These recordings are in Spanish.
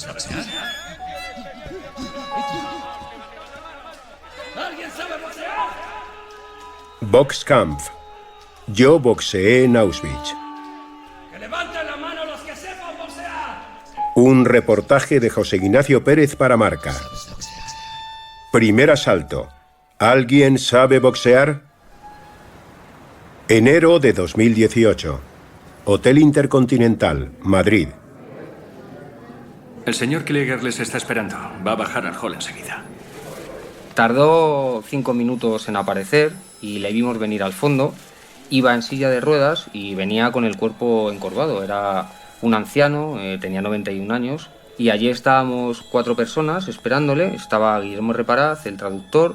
¿Sabes boxear? ¿Alguien sabe boxear? Boxkampf. Yo boxeé en Auschwitz. ¡Que levanten la mano los que sepan boxear! Un reportaje de José Ignacio Pérez para Marca. Primer asalto. ¿Alguien sabe boxear? Enero de 2018. Hotel Intercontinental, Madrid. El señor Klieger les está esperando. Va a bajar al hall enseguida. Tardó 5 minutos en aparecer y le vimos venir al fondo. Iba en silla de ruedas y venía con el cuerpo encorvado. Era un anciano, tenía 91 años. Y allí estábamos 4 personas esperándole. Estaba Guillermo Reparaz, el traductor,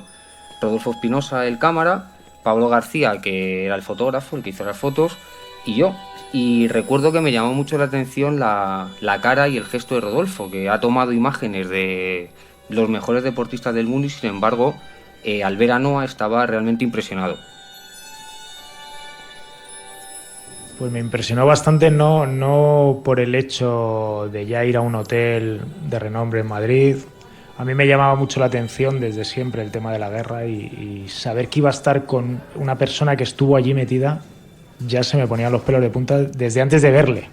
Rodolfo Espinosa, el cámara, Pablo García, que era el fotógrafo, el que hizo las fotos, y yo. Y recuerdo que me llamó mucho la atención la cara y el gesto de Rodolfo, que ha tomado imágenes de los mejores deportistas del mundo y, sin embargo, al ver a Noa estaba realmente impresionado. Pues me impresionó bastante, no por el hecho de ya ir a un hotel de renombre en Madrid. A mí me llamaba mucho la atención desde siempre el tema de la guerra y saber que iba a estar con una persona que estuvo allí metida, ya se me ponían los pelos de punta desde antes de verle.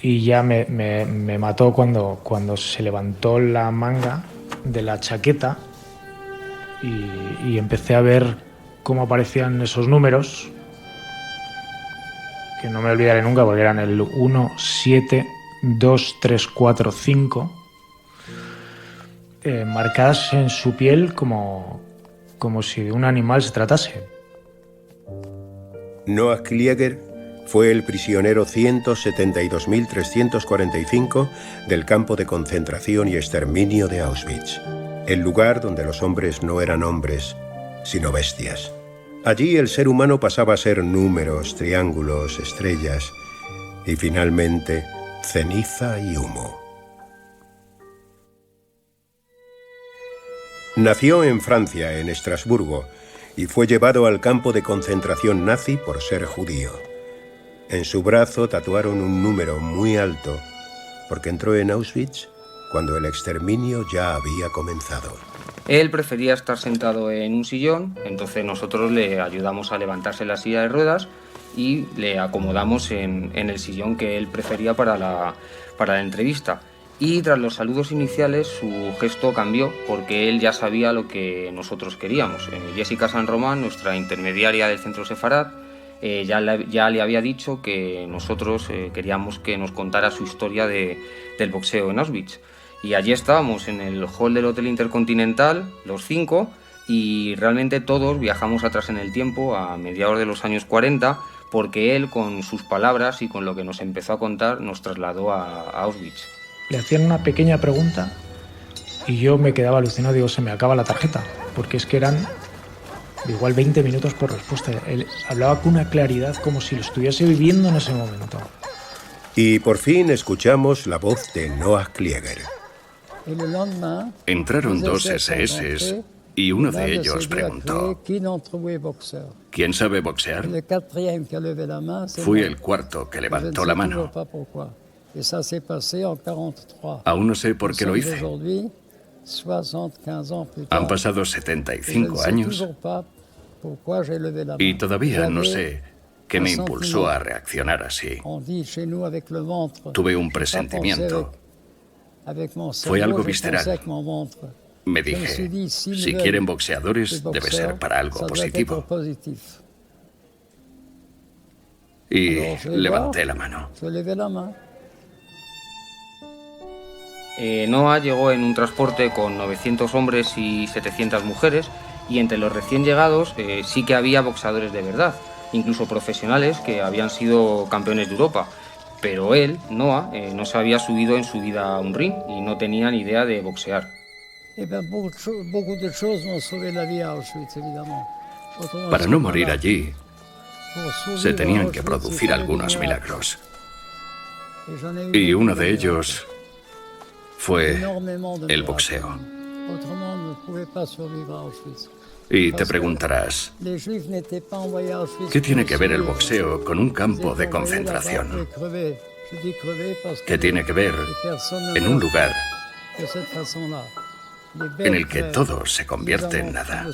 Y ya me mató cuando se levantó la manga de la chaqueta y empecé a ver cómo aparecían esos números, que no me olvidaré nunca porque eran el 1, 7, 2, 3, 4, 5, marcadas en su piel como si de un animal se tratase. Noah Klieger fue el prisionero 172.345 del campo de concentración y exterminio de Auschwitz, el lugar donde los hombres no eran hombres, sino bestias. Allí el ser humano pasaba a ser números, triángulos, estrellas y finalmente ceniza y humo. Nació en Francia, en Estrasburgo, y fue llevado al campo de concentración nazi por ser judío. En su brazo tatuaron un número muy alto, porque entró en Auschwitz cuando el exterminio ya había comenzado. Él prefería estar sentado en un sillón, entonces nosotros le ayudamos a levantarse en la silla de ruedas y le acomodamos en el sillón que él prefería para la entrevista. Y tras los saludos iniciales su gesto cambió porque él ya sabía lo que nosotros queríamos. Jessica San Román, nuestra intermediaria del centro Sefarad, ya le había dicho que nosotros queríamos que nos contara su historia del boxeo en Auschwitz. Y allí estábamos en el hall del Hotel Intercontinental, los 5, y realmente todos viajamos atrás en el tiempo a mediados de los años 40, porque él, con sus palabras y con lo que nos empezó a contar, nos trasladó a Auschwitz. Le hacían una pequeña pregunta y yo me quedaba alucinado, digo, se me acaba la tarjeta, porque es que eran igual 20 minutos por respuesta. Él hablaba con una claridad como si lo estuviese viviendo en ese momento. Y por fin escuchamos la voz de Noah Klieger. Entraron 2 SS y uno de ellos preguntó: ¿quién sabe boxear? Fui el cuarto que levantó la mano. Aún no sé por qué lo hice. Han pasado 75 años y todavía no sé qué me impulsó a reaccionar así. Tuve un presentimiento. Fue algo visceral. Me dije, si quieren boxeadores, debe ser para algo positivo. Y levanté la mano. Noah llegó en un transporte con 900 hombres y 700 mujeres, y entre los recién llegados sí que había boxeadores de verdad, incluso profesionales que habían sido campeones de Europa. Pero él, Noah, no se había subido en su vida a un ring y no tenía ni idea de boxear. Para no morir allí, se tenían que producir algunos milagros. Y uno de ellos fue el boxeo. Y te preguntarás, ¿qué tiene que ver el boxeo con un campo de concentración? ¿Qué tiene que ver en un lugar en el que todo se convierte en nada.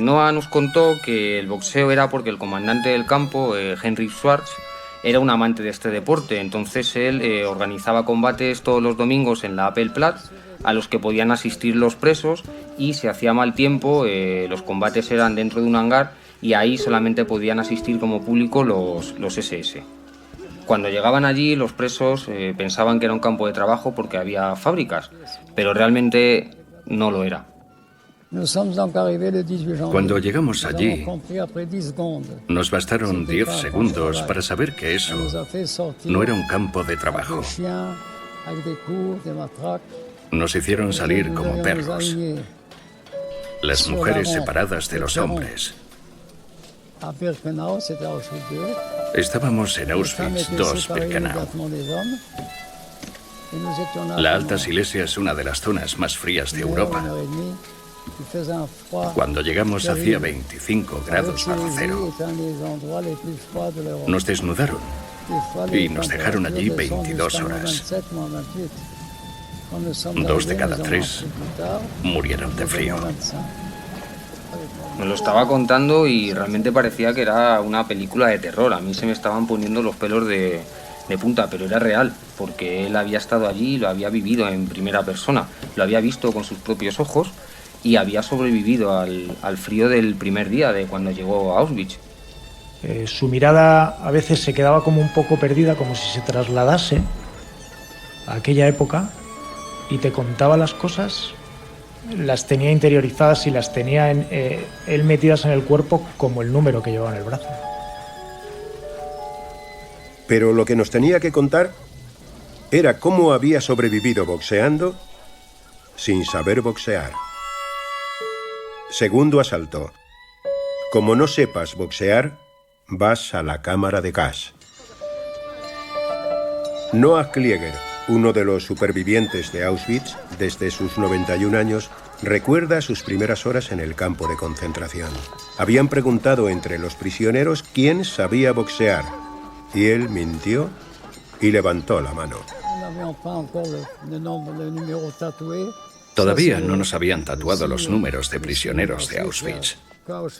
Noah nos contó que el boxeo era porque el comandante del campo, Henry Schwartz, era un amante de este deporte. Entonces él organizaba combates todos los domingos en la Appelplatz a los que podían asistir los presos, y si hacía mal tiempo los combates eran dentro de un hangar y ahí solamente podían asistir como público los SS. Cuando llegaban allí los presos pensaban que era un campo de trabajo porque había fábricas, pero realmente no lo era. Cuando llegamos allí, nos bastaron 10 segundos para saber que eso no era un campo de trabajo. Nos hicieron salir como perros, las mujeres separadas de los hombres. Estábamos en Auschwitz II-Birkenau. La Alta Silesia es una de las zonas más frías de Europa. Cuando llegamos hacía 25 grados bajo cero. Nos desnudaron y nos dejaron allí 22 horas. 2 de cada 3 murieron de frío. Me lo estaba contando y realmente parecía que era una película de terror. A mí se me estaban poniendo los pelos de punta, pero era real, porque él había estado allí, lo había vivido en primera persona, lo había visto con sus propios ojos y había sobrevivido al frío del primer día de cuando llegó a Auschwitz. Su mirada a veces se quedaba como un poco perdida, como si se trasladase a aquella época, y te contaba las cosas, las tenía interiorizadas y las tenía él metidas en el cuerpo como el número que llevaba en el brazo. Pero lo que nos tenía que contar era cómo había sobrevivido boxeando sin saber boxear. Segundo asalto. Como no sepas boxear, vas a la cámara de gas. Noah Klieger, uno de los supervivientes de Auschwitz desde sus 91 años, recuerda sus primeras horas en el campo de concentración. Habían preguntado entre los prisioneros quién sabía boxear, y él mintió y levantó la mano. Todavía no nos habían tatuado los números de prisioneros de Auschwitz.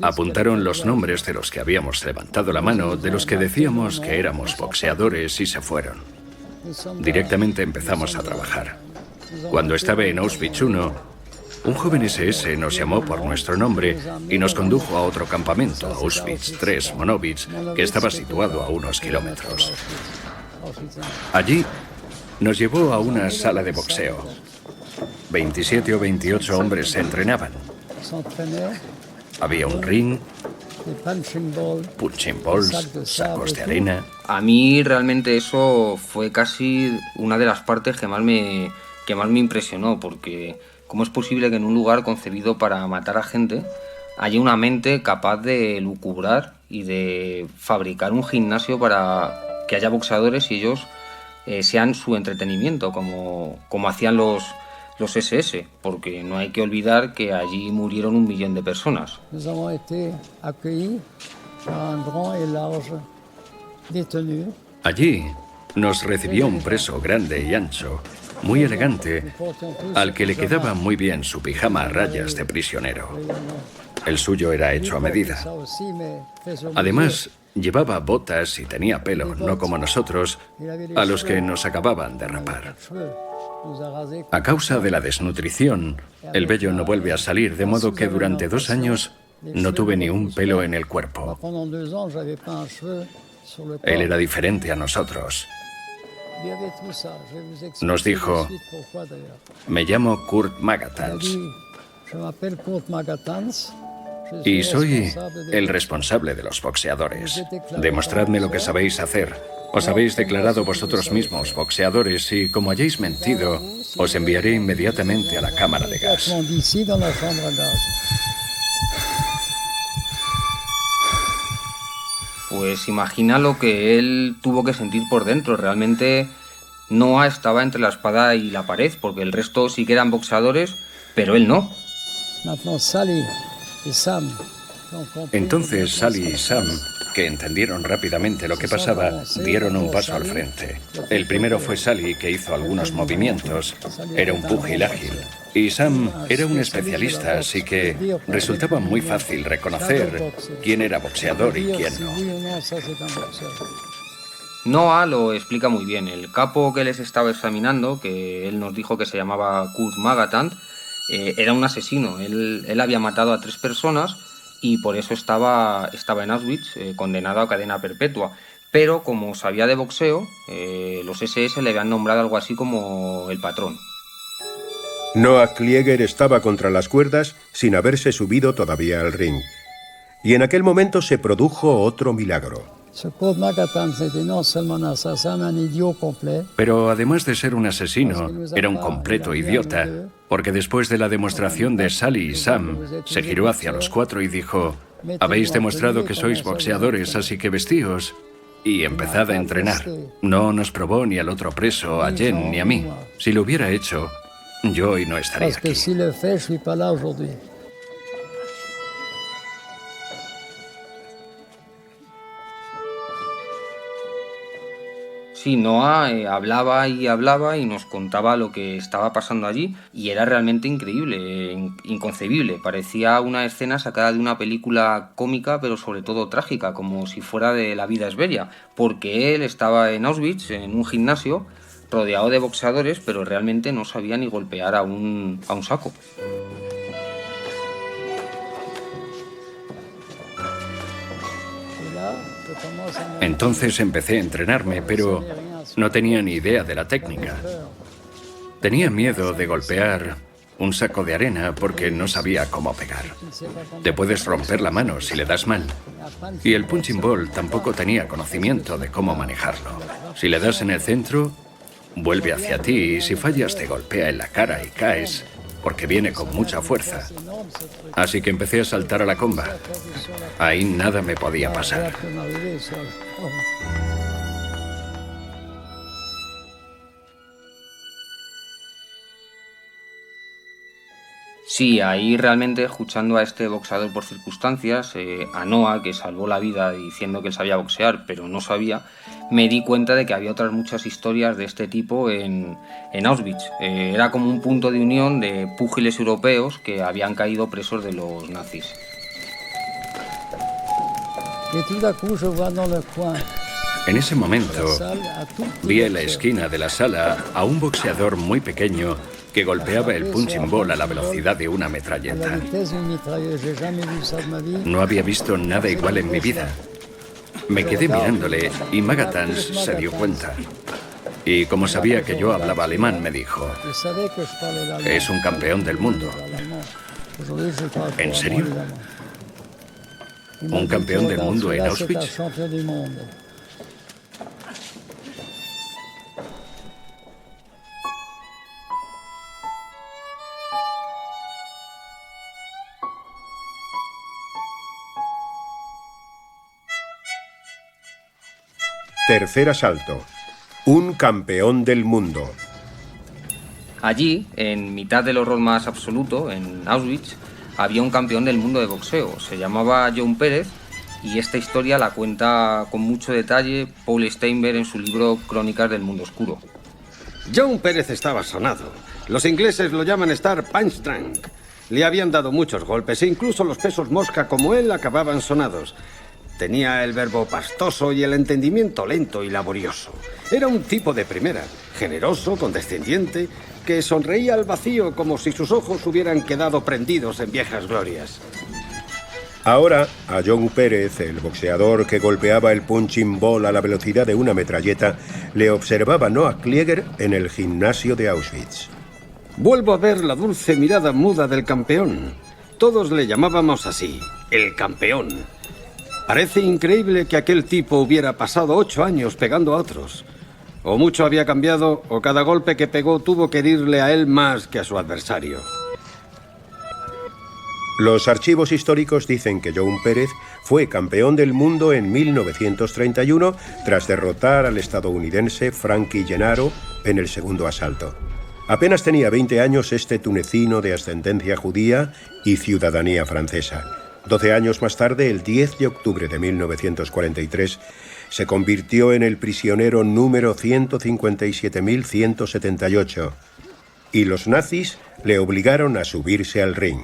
Apuntaron los nombres de los que habíamos levantado la mano, de los que decíamos que éramos boxeadores, y se fueron. Directamente empezamos a trabajar. Cuando estaba en Auschwitz I, un joven SS nos llamó por nuestro nombre y nos condujo a otro campamento, Auschwitz III Monowitz, que estaba situado a unos kilómetros. Allí nos llevó a una sala de boxeo. 27 o 28 hombres se entrenaban. Había un ring, punching balls, sacos de arena. A mí realmente eso fue casi una de las partes que más me impresionó, porque ¿cómo es posible que en un lugar concebido para matar a gente haya una mente capaz de lucubrar y de fabricar un gimnasio para que haya boxeadores y ellos sean su entretenimiento, como hacían los SS? Porque no hay que olvidar que allí murieron 1 millón de personas. Allí nos recibió un preso grande y ancho, muy elegante, al que le quedaba muy bien su pijama a rayas de prisionero. El suyo era hecho a medida. Además, llevaba botas y tenía pelo, no como nosotros, a los que nos acababan de rapar. A causa de la desnutrición, el vello no vuelve a salir, de modo que durante 2 años no tuve ni un pelo en el cuerpo. Él era diferente a nosotros. Nos dijo: me llamo Kurt Magatanz y soy el responsable de los boxeadores. Demostradme lo que sabéis hacer. Os habéis declarado vosotros mismos boxeadores y, como hayáis mentido, os enviaré inmediatamente a la cámara de gas. Pues imagina lo que él tuvo que sentir por dentro. Realmente Noah estaba entre la espada y la pared, porque el resto sí que eran boxeadores, pero él no. Entonces Sally y Sam que entendieron rápidamente lo que pasaba, dieron un paso al frente. El primero fue Sally, que hizo algunos movimientos. Era un púgil ágil. Y Sam era un especialista, así que resultaba muy fácil reconocer quién era boxeador y quién no. Noah lo explica muy bien. El capo que les estaba examinando, que él nos dijo que se llamaba Kurt Magatant, era un asesino. Él había matado a 3 personas y por eso estaba en Auschwitz, condenado a cadena perpetua. Pero como sabía de boxeo, los SS le habían nombrado algo así como el patrón. Noah Klieger estaba contra las cuerdas sin haberse subido todavía al ring. Y en aquel momento se produjo otro milagro. Pero además de ser un asesino, era un completo idiota, porque después de la demostración de Sally y Sam, se giró hacia los 4 y dijo: «Habéis demostrado que sois boxeadores, así que vestíos y empezad a entrenar». No nos probó ni al otro preso, a Jen ni a mí. Si lo hubiera hecho, yo hoy no estaría aquí. Sí, Noah hablaba y nos contaba lo que estaba pasando allí y era realmente increíble, inconcebible. Parecía una escena sacada de una película cómica, pero sobre todo trágica, como si fuera de La vida es bella, porque él estaba en Auschwitz, en un gimnasio, rodeado de boxeadores, pero realmente no sabía ni golpear a un saco. Entonces empecé a entrenarme, pero no tenía ni idea de la técnica. Tenía miedo de golpear un saco de arena porque no sabía cómo pegar. Te puedes romper la mano si le das mal. Y el punching ball tampoco tenía conocimiento de cómo manejarlo. Si le das en el centro, vuelve hacia ti y si fallas te golpea en la cara y caes, porque viene con mucha fuerza. Así que empecé a saltar a la comba. Ahí nada me podía pasar. Sí, ahí realmente, escuchando a este boxeador por circunstancias, a Noah, que salvó la vida diciendo que él sabía boxear, pero no sabía, me di cuenta de que había otras muchas historias de este tipo en Auschwitz. Era como un punto de unión de púgiles europeos que habían caído presos de los nazis. En ese momento, vi en la esquina de la sala a un boxeador muy pequeño que golpeaba el punching ball a la velocidad de una metralleta. No había visto nada igual en mi vida. Me quedé mirándole y Magatant se dio cuenta. Y como sabía que yo hablaba alemán, me dijo: «Es un campeón del mundo». ¿En serio? ¿Un campeón del mundo en Auschwitz? Tercer asalto. Un campeón del mundo. Allí, en mitad del horror más absoluto, en Auschwitz, había un campeón del mundo de boxeo. Se llamaba John Pérez y esta historia la cuenta con mucho detalle Paul Steinberg en su libro Crónicas del Mundo Oscuro. John Pérez estaba sonado. Los ingleses lo llaman estar punch drunk. Le habían dado muchos golpes e incluso los pesos mosca como él acababan sonados. Tenía el verbo pastoso y el entendimiento lento y laborioso. Era un tipo de primera, generoso, condescendiente, que sonreía al vacío como si sus ojos hubieran quedado prendidos en viejas glorias. Ahora, a John Pérez, el boxeador que golpeaba el punching ball a la velocidad de una metralleta, le observaba Noah Klieger en el gimnasio de Auschwitz. Vuelvo a ver la dulce mirada muda del campeón. Todos le llamábamos así, el campeón. Parece increíble que aquel tipo hubiera pasado 8 años pegando a otros. O mucho había cambiado, o cada golpe que pegó tuvo que herirle a él más que a su adversario. Los archivos históricos dicen que John Pérez fue campeón del mundo en 1931 tras derrotar al estadounidense Frankie Gennaro en el segundo asalto. Apenas tenía 20 años este tunecino de ascendencia judía y ciudadanía francesa. 12 años más tarde, el 10 de octubre de 1943, se convirtió en el prisionero número 157.178 y los nazis le obligaron a subirse al ring.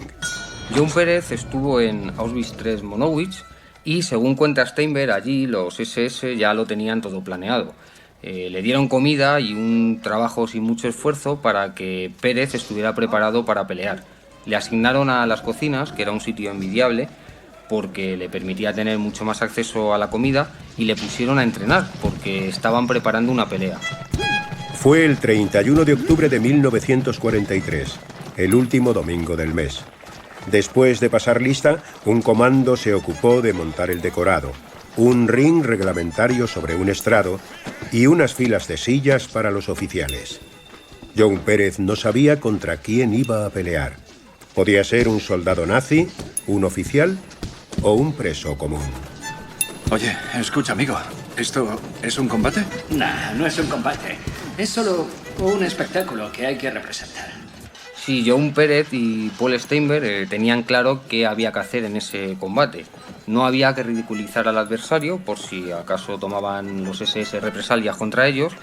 John Pérez estuvo en Auschwitz III Monowitz y, según cuenta Steinberg, allí los SS ya lo tenían todo planeado. Le dieron comida y un trabajo sin mucho esfuerzo para que Pérez estuviera preparado para pelear. Le asignaron a las cocinas, que era un sitio envidiable, porque le permitía tener mucho más acceso a la comida, y le pusieron a entrenar, porque estaban preparando una pelea. Fue el 31 de octubre de 1943, el último domingo del mes. Después de pasar lista, un comando se ocupó de montar el decorado, un ring reglamentario sobre un estrado y unas filas de sillas para los oficiales. John Pérez no sabía contra quién iba a pelear. Podía ser un soldado nazi, un oficial o un preso común. Oye, escucha, amigo. ¿Esto es un combate? Nah, no es un combate. Es solo un espectáculo que hay que representar. Sí, John Pérez y Paul Steinberg tenían claro qué había que hacer en ese combate. No había que ridiculizar al adversario por si acaso tomaban los SS represalias contra ellos,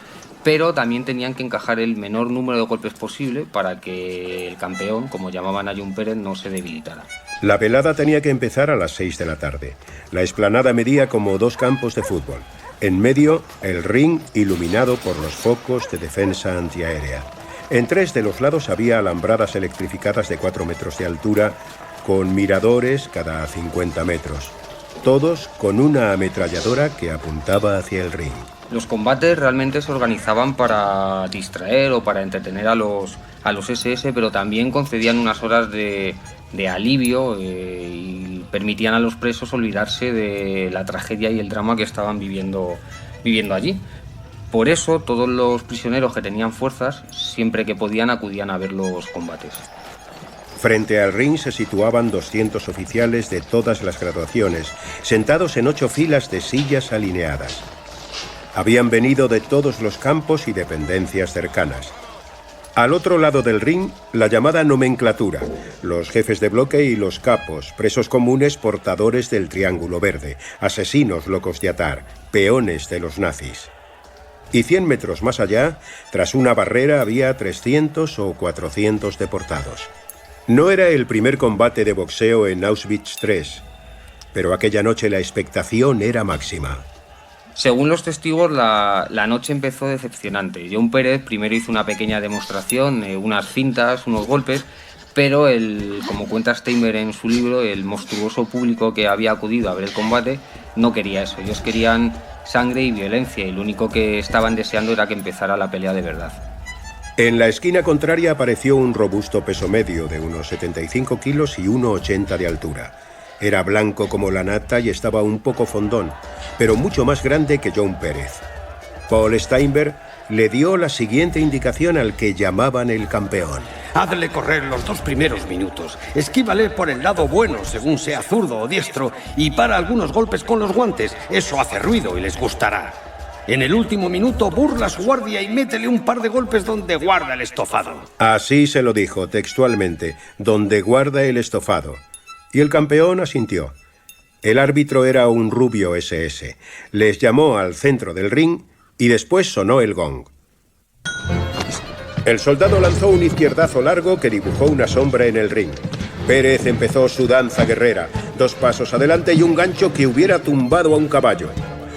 pero también tenían que encajar el menor número de golpes posible para que el campeón, como llamaban a John Pérez, no se debilitara. La velada tenía que empezar a las 6 de la tarde. La explanada medía como 2 campos de fútbol. En medio, el ring iluminado por los focos de defensa antiaérea. En 3 de los lados había alambradas electrificadas de 4 metros de altura, con miradores cada 50 metros. Todos con una ametralladora que apuntaba hacia el ring. Los combates realmente se organizaban para distraer o para entretener a los SS, pero también concedían unas horas de alivio y permitían a los presos olvidarse de la tragedia y el drama que estaban viviendo allí. Por eso, todos los prisioneros que tenían fuerzas, siempre que podían, acudían a ver los combates. Frente al ring se situaban 200 oficiales de todas las graduaciones, sentados en 8 filas de sillas alineadas. Habían venido de todos los campos y dependencias cercanas. Al otro lado del ring, la llamada nomenclatura, los jefes de bloque y los capos, presos comunes portadores del triángulo verde, asesinos locos de atar, peones de los nazis. Y 100 metros más allá, tras una barrera, había 300 o 400 deportados. No era el primer combate de boxeo en Auschwitz III, pero aquella noche la expectación era máxima. Según los testigos, la noche empezó decepcionante. John Pérez primero hizo una pequeña demostración, unas fintas, unos golpes, pero como cuenta Steinberg en su libro, el monstruoso público que había acudido a ver el combate no quería eso. Ellos querían sangre y violencia, y lo único que estaban deseando era que empezara la pelea de verdad. En la esquina contraria apareció un robusto peso medio de unos 75 kilos y 1,80 de altura. Era blanco como la nata y estaba un poco fondón, pero mucho más grande que John Pérez. Paul Steinberg le dio la siguiente indicación al que llamaban el campeón. Hazle correr los 2 primeros minutos. Esquívale por el lado bueno, según sea zurdo o diestro, y para algunos golpes con los guantes. Eso hace ruido y les gustará. En el último minuto, burla su guardia y métele un par de golpes donde guarda el estofado. Así se lo dijo textualmente, donde guarda el estofado. Y el campeón asintió. El árbitro era un rubio SS. Les llamó al centro del ring y después sonó el gong. El soldado lanzó un izquierdazo largo que dibujó una sombra en el ring. Pérez empezó su danza guerrera, 2 pasos adelante y un gancho que hubiera tumbado a un caballo.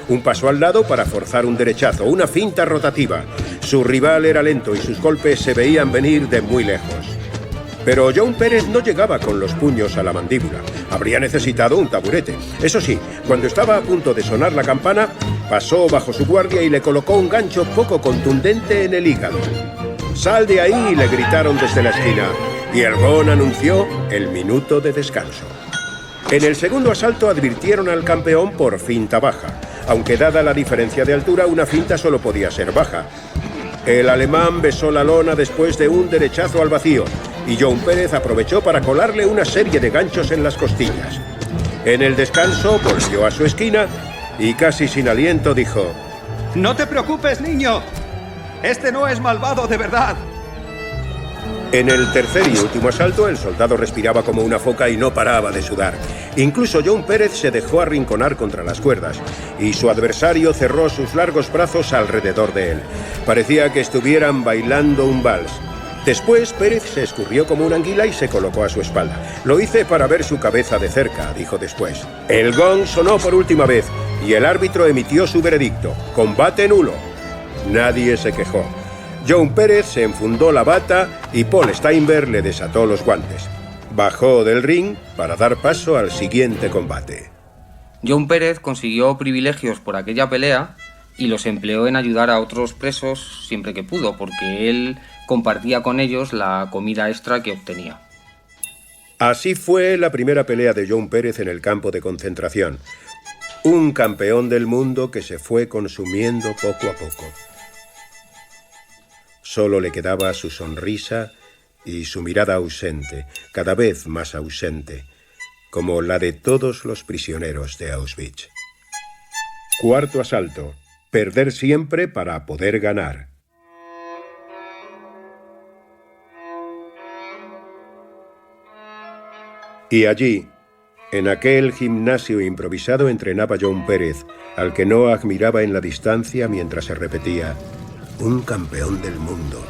Un paso al lado para forzar un derechazo, una finta rotativa. Su rival era lento y sus golpes se veían venir de muy lejos. Pero John Pérez no llegaba con los puños a la mandíbula. Habría necesitado un taburete. Eso sí, cuando estaba a punto de sonar la campana, pasó bajo su guardia y le colocó un gancho poco contundente en el hígado. ¡Sal de ahí!, le gritaron desde la esquina, y el gong anunció el minuto de descanso. En el segundo asalto advirtieron al campeón por finta baja, aunque dada la diferencia de altura, una finta solo podía ser baja. El alemán besó la lona después de un derechazo al vacío, y John Pérez aprovechó para colarle una serie de ganchos en las costillas. En el descanso volvió a su esquina y casi sin aliento dijo: «No te preocupes, niño. Este no es malvado de verdad». En el tercer y último asalto, el soldado respiraba como una foca y no paraba de sudar. Incluso John Pérez se dejó arrinconar contra las cuerdas, y su adversario cerró sus largos brazos alrededor de él. Parecía que estuvieran bailando un vals. Después, Pérez se escurrió como una anguila y se colocó a su espalda. Lo hice para ver su cabeza de cerca, dijo después. El gong sonó por última vez, y el árbitro emitió su veredicto. Combate nulo. Nadie se quejó. John Pérez se enfundó la bata y Paul Steinberg le desató los guantes. Bajó del ring para dar paso al siguiente combate. John Pérez consiguió privilegios por aquella pelea y los empleó en ayudar a otros presos siempre que pudo, porque él compartía con ellos la comida extra que obtenía. Así fue la primera pelea de John Pérez en el campo de concentración. Un campeón del mundo que se fue consumiendo poco a poco. Solo le quedaba su sonrisa y su mirada ausente, cada vez más ausente, como la de todos los prisioneros de Auschwitz. Cuarto asalto. Perder siempre para poder ganar. Y allí, en aquel gimnasio improvisado, entrenaba John Pérez, al que Noah miraba en la distancia mientras se repetía: un campeón del mundo.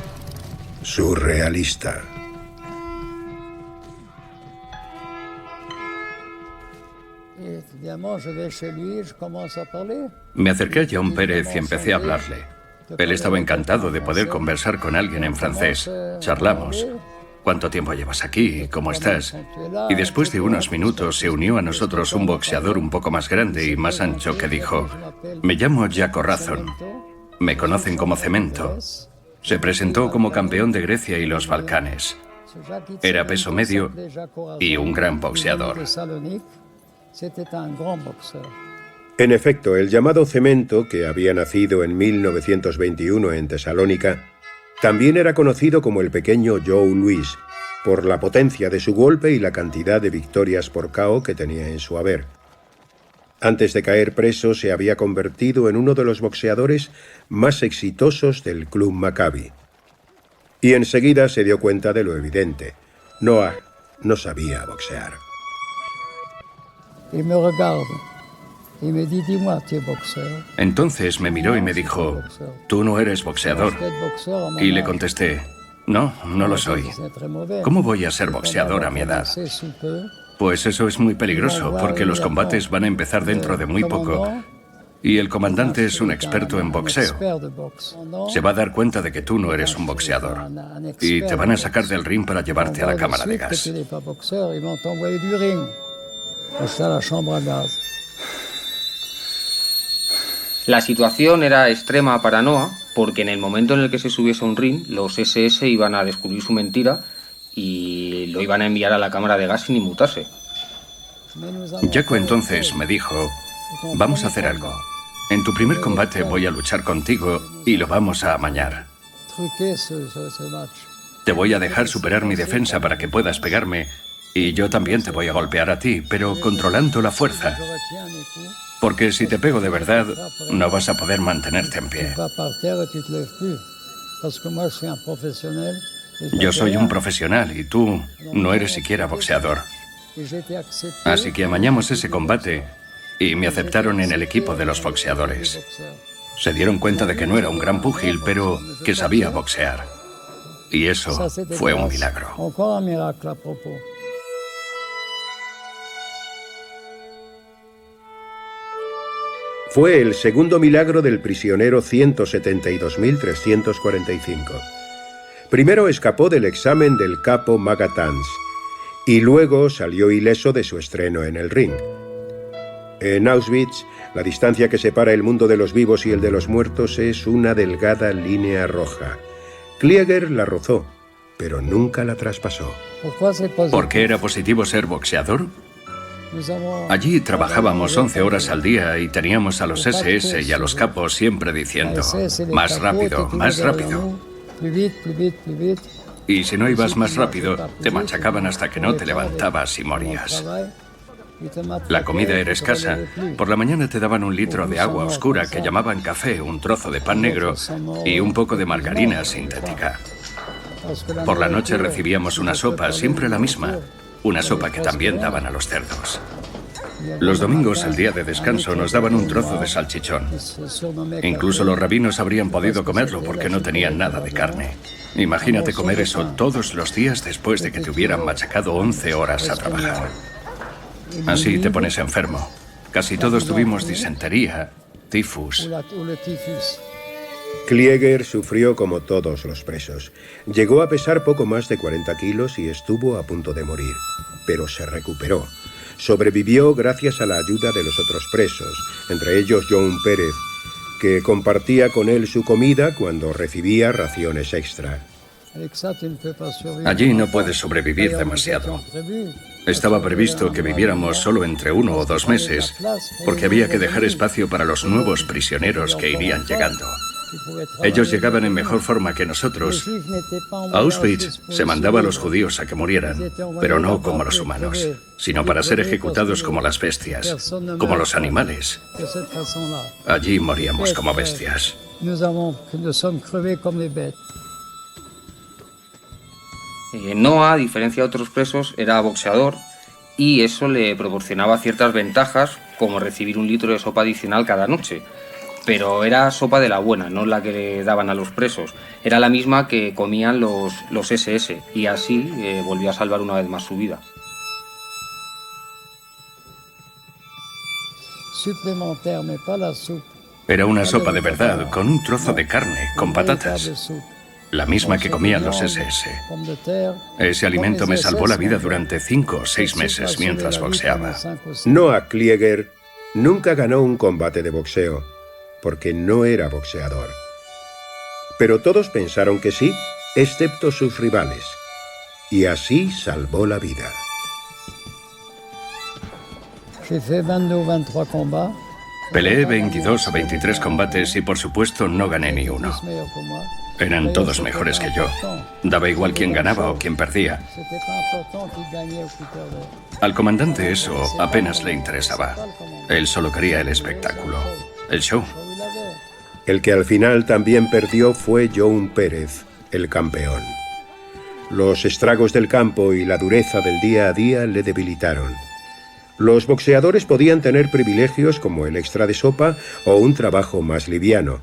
Surrealista. Me acerqué a John Pérez y empecé a hablarle. Él estaba encantado de poder conversar con alguien en francés. Charlamos. ¿Cuánto tiempo llevas aquí? ¿Cómo estás? Y después de unos minutos se unió a nosotros un boxeador un poco más grande y más ancho que dijo: me llamo Jaco Razon. Me conocen como Cemento. Se presentó como campeón de Grecia y los Balcanes. Era peso medio y un gran boxeador. En efecto, el llamado Cemento, que había nacido en 1921 en Tesalónica, también era conocido como el pequeño Joe Louis, por la potencia de su golpe y la cantidad de victorias por KO que tenía en su haber. Antes de caer preso, se había convertido en uno de los boxeadores más exitosos del Club Maccabi. Y enseguida se dio cuenta de lo evidente. Noah no sabía boxear. Entonces me miró y me dijo: tú no eres boxeador. Y le contesté: no, no lo soy. ¿Cómo voy a ser boxeador a mi edad? Pues eso es muy peligroso, porque los combates van a empezar dentro de muy poco. Y el comandante es un experto en boxeo. Se va a dar cuenta de que tú no eres un boxeador. Y te van a sacar del ring para llevarte a la cámara de gas. La situación era extrema para Noah, porque en el momento en el que se subiese a un ring, los SS iban a descubrir su mentira y lo iban a enviar a la cámara de gas sin inmutarse. Jaco entonces me dijo: vamos a hacer algo. En tu primer combate voy a luchar contigo y lo vamos a amañar. Te voy a dejar superar mi defensa para que puedas pegarme, y yo también te voy a golpear a ti, pero controlando la fuerza. Porque si te pego de verdad, no vas a poder mantenerte en pie. Yo soy un profesional y tú no eres siquiera boxeador. Así que amañamos ese combate y me aceptaron en el equipo de los boxeadores. Se dieron cuenta de que no era un gran púgil, pero que sabía boxear. Y eso fue un milagro. Fue el segundo milagro del prisionero 172.345. Primero escapó del examen del capo Magatans y luego salió ileso de su estreno en el ring. En Auschwitz, la distancia que separa el mundo de los vivos y el de los muertos es una delgada línea roja. Klieger la rozó, pero nunca la traspasó. ¿Por qué era positivo ser boxeador? Allí trabajábamos 11 horas al día y teníamos a los SS y a los capos siempre diciendo: más rápido, más rápido. Y si no ibas más rápido, te machacaban hasta que no te levantabas y morías. La comida era escasa. Por la mañana te daban un litro de agua oscura que llamaban café, un trozo de pan negro y un poco de margarina sintética. Por la noche recibíamos una sopa, siempre la misma, una sopa que también daban a los cerdos. Los domingos, el día de descanso, nos daban un trozo de salchichón. Incluso los rabinos habrían podido comerlo porque no tenían nada de carne. Imagínate comer eso todos los días después de que te hubieran machacado 11 horas a trabajar. Así te pones enfermo. Casi todos tuvimos disentería, tifus. Klieger sufrió como todos los presos. Llegó a pesar poco más de 40 kilos y estuvo a punto de morir, pero se recuperó. Sobrevivió gracias a la ayuda de los otros presos, entre ellos John Pérez, que compartía con él su comida cuando recibía raciones extra. Allí no puedes sobrevivir demasiado. Estaba previsto que viviéramos solo entre 1 o 2 meses, porque había que dejar espacio para los nuevos prisioneros que irían llegando. Ellos llegaban en mejor forma que nosotros. A Auschwitz se mandaba a los judíos a que murieran, pero no como los humanos, sino para ser ejecutados como las bestias, como los animales. Allí moríamos como bestias. Noah, a diferencia de otros presos, era boxeador y eso le proporcionaba ciertas ventajas, como recibir 1 litro de sopa adicional cada noche. Pero era sopa de la buena, no la que le daban a los presos. Era la misma que comían los SS y así volvió a salvar una vez más su vida. Era una sopa de verdad, con un trozo de carne, con patatas. La misma que comían los SS. Ese alimento me salvó la vida durante 5 o 6 meses mientras boxeaba. Noah Klieger nunca ganó un combate de boxeo, porque no era boxeador. Pero todos pensaron que sí, excepto sus rivales. Y así salvó la vida. Peleé 22 o 23 combates y por supuesto no gané ni uno. Eran todos mejores que yo. Daba igual quién ganaba o quién perdía. Al comandante eso apenas le interesaba. Él solo quería el espectáculo, el show. El que al final también perdió fue John Pérez, el campeón. Los estragos del campo y la dureza del día a día le debilitaron. Los boxeadores podían tener privilegios como el extra de sopa o un trabajo más liviano,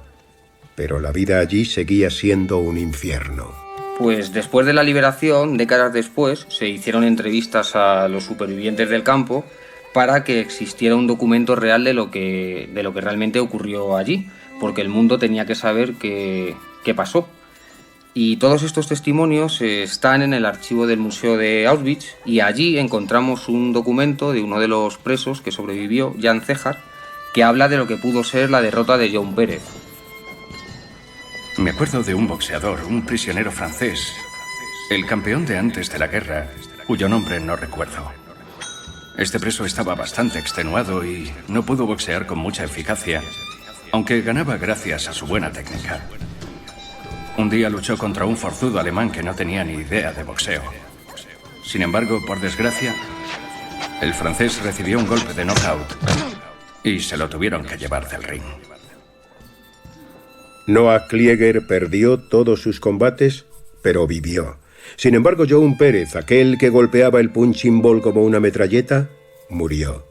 pero la vida allí seguía siendo un infierno. Pues después de la liberación, décadas después, se hicieron entrevistas a los supervivientes del campo para que existiera un documento real de lo que realmente ocurrió allí, porque el mundo tenía que saber qué pasó. Y todos estos testimonios están en el archivo del Museo de Auschwitz y allí encontramos un documento de uno de los presos que sobrevivió, Jan Cejar, que habla de lo que pudo ser la derrota de John Pérez. Me acuerdo de un boxeador, un prisionero francés, el campeón de antes de la guerra, cuyo nombre no recuerdo. Este preso estaba bastante extenuado y no pudo boxear con mucha eficacia, aunque ganaba gracias a su buena técnica. Un día luchó contra un forzudo alemán que no tenía ni idea de boxeo. Sin embargo, por desgracia, el francés recibió un golpe de knockout y se lo tuvieron que llevar del ring. Noah Klieger perdió todos sus combates, pero vivió. Sin embargo, John Pérez, aquel que golpeaba el punching ball como una metralleta, murió.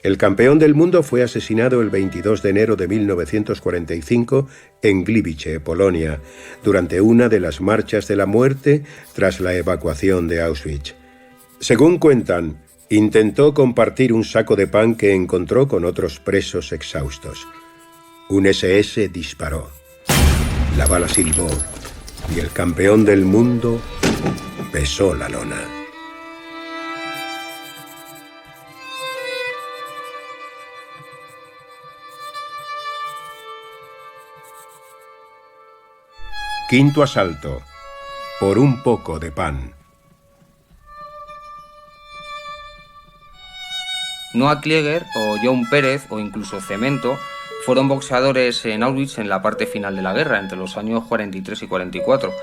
El campeón del mundo fue asesinado el 22 de enero de 1945 en Gliwice, Polonia, durante una de las marchas de la muerte tras la evacuación de Auschwitz. Según cuentan, intentó compartir un saco de pan que encontró con otros presos exhaustos. Un SS disparó. La bala silbó y el campeón del mundo besó la lona. Quinto asalto. Por un poco de pan. Noah Klieger o John Pérez o incluso Cemento fueron boxeadores en Auschwitz en la parte final de la guerra, entre los años 43 y 44.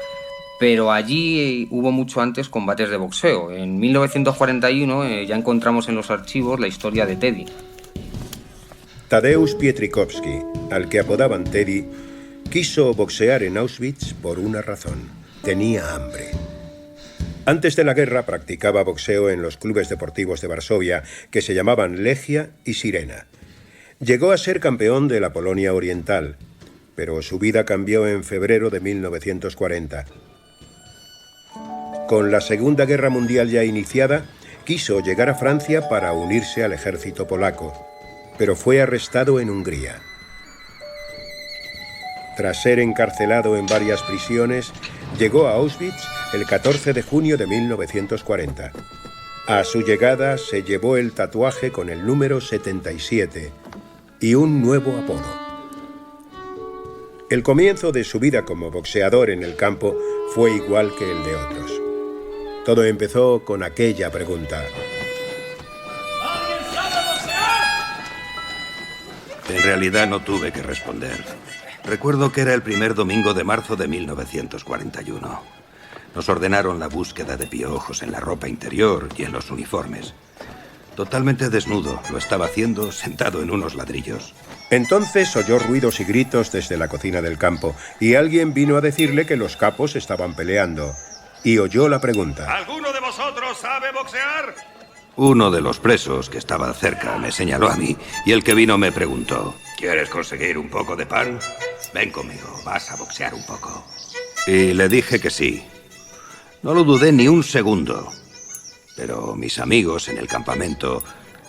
Pero allí hubo mucho antes combates de boxeo. En 1941 ya encontramos en los archivos la historia de Teddy. Tadeusz Pietrikowski, al que apodaban Teddy, quiso boxear en Auschwitz por una razón. tenía hambre. Antes de la guerra practicaba boxeo en los clubes deportivos de Varsovia que se llamaban Legia y Sirena. Llegó a ser campeón de la Polonia Oriental, pero su vida cambió en febrero de 1940. Con la Segunda Guerra Mundial ya iniciada, quiso llegar a Francia para unirse al ejército polaco, pero fue arrestado en Hungría. Tras ser encarcelado en varias prisiones, llegó a Auschwitz el 14 de junio de 1940. A su llegada se llevó el tatuaje con el número 77 y un nuevo apodo. El comienzo de su vida como boxeador en el campo fue igual que el de otros. Todo empezó con aquella pregunta. ¿Alguien sabe boxear? En realidad no tuve que responder. Recuerdo que era el primer domingo de marzo de 1941. Nos ordenaron la búsqueda de piojos en la ropa interior y en los uniformes. Totalmente desnudo, lo estaba haciendo sentado en unos ladrillos. Entonces oyó ruidos y gritos desde la cocina del campo y alguien vino a decirle que los capos estaban peleando. Y oyó la pregunta. ¿Alguno de vosotros sabe boxear? Uno de los presos que estaba cerca me señaló a mí y el que vino me preguntó: ¿quieres conseguir un poco de pan? Ven conmigo, vas a boxear un poco. Y le dije que sí. No lo dudé ni un segundo. Pero mis amigos en el campamento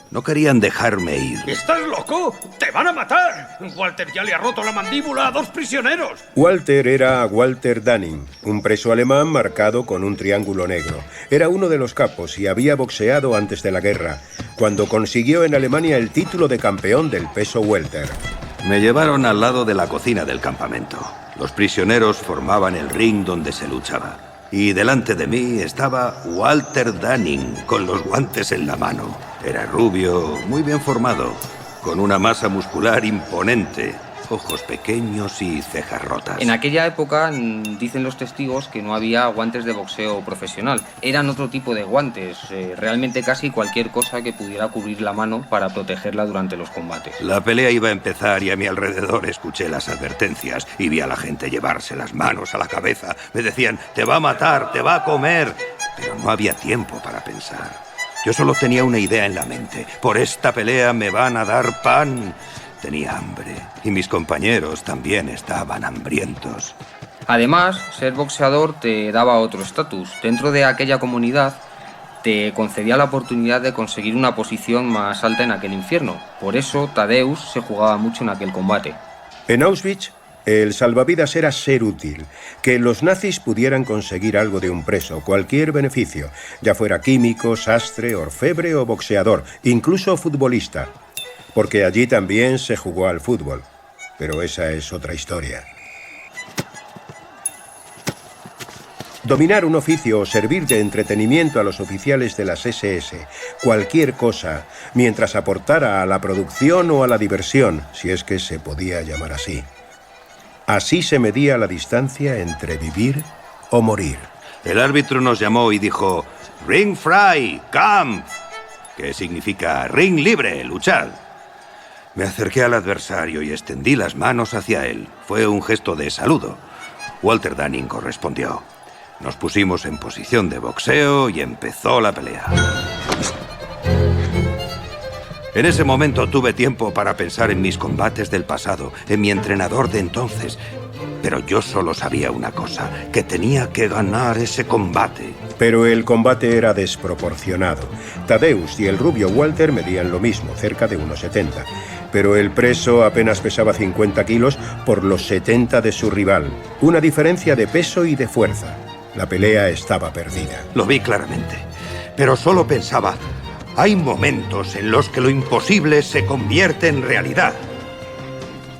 no querían dejarme ir. ¿Estás loco? ¡Te van a matar! Walter ya le ha roto la mandíbula a 2 prisioneros. Walter era Walter Danning, un preso alemán marcado con un triángulo negro. Era uno de los capos y había boxeado antes de la guerra, cuando consiguió en Alemania el título de campeón del peso welter. Me llevaron al lado de la cocina del campamento. Los prisioneros formaban el ring donde se luchaba. Y delante de mí estaba Walter Danning, con los guantes en la mano. Era rubio, muy bien formado, con una masa muscular imponente, ojos pequeños y cejas rotas. En aquella época dicen los testigos que no había guantes de boxeo profesional. Eran otro tipo de guantes, realmente casi cualquier cosa que pudiera cubrir la mano para protegerla durante los combates. La pelea iba a empezar y a mi alrededor escuché las advertencias y vi a la gente llevarse las manos a la cabeza. Me decían: te va a matar, te va a comer. Pero no había tiempo para pensar. Yo solo tenía una idea en la mente: por esta pelea me van a dar pan. Tenía hambre y mis compañeros también estaban hambrientos. Además, ser boxeador te daba otro estatus. Dentro de aquella comunidad te concedía la oportunidad de conseguir una posición más alta en aquel infierno. Por eso Tadeusz se jugaba mucho en aquel combate. En Auschwitz, el salvavidas era ser útil, que los nazis pudieran conseguir algo de un preso, cualquier beneficio, ya fuera químico, sastre, orfebre o boxeador, incluso futbolista. Porque allí también se jugó al fútbol. Pero esa es otra historia. Dominar un oficio o servir de entretenimiento a los oficiales de las SS, cualquier cosa, mientras aportara a la producción o a la diversión, si es que se podía llamar así. Así se medía la distancia entre vivir o morir. El árbitro nos llamó y dijo: «Ring frei, Kampf», que significa ring libre, luchad. Me acerqué al adversario y extendí las manos hacia él. Fue un gesto de saludo. Walter Danning correspondió. Nos pusimos en posición de boxeo y empezó la pelea. En ese momento tuve tiempo para pensar en mis combates del pasado, en mi entrenador de entonces. Pero yo solo sabía una cosa, que tenía que ganar ese combate. Pero el combate era desproporcionado. Tadeusz y el rubio Walter medían lo mismo, cerca de 1,70. Pero el preso apenas pesaba 50 kilos por los 70 de su rival. Una diferencia de peso y de fuerza. La pelea estaba perdida. Lo vi claramente, pero solo pensaba: hay momentos en los que lo imposible se convierte en realidad.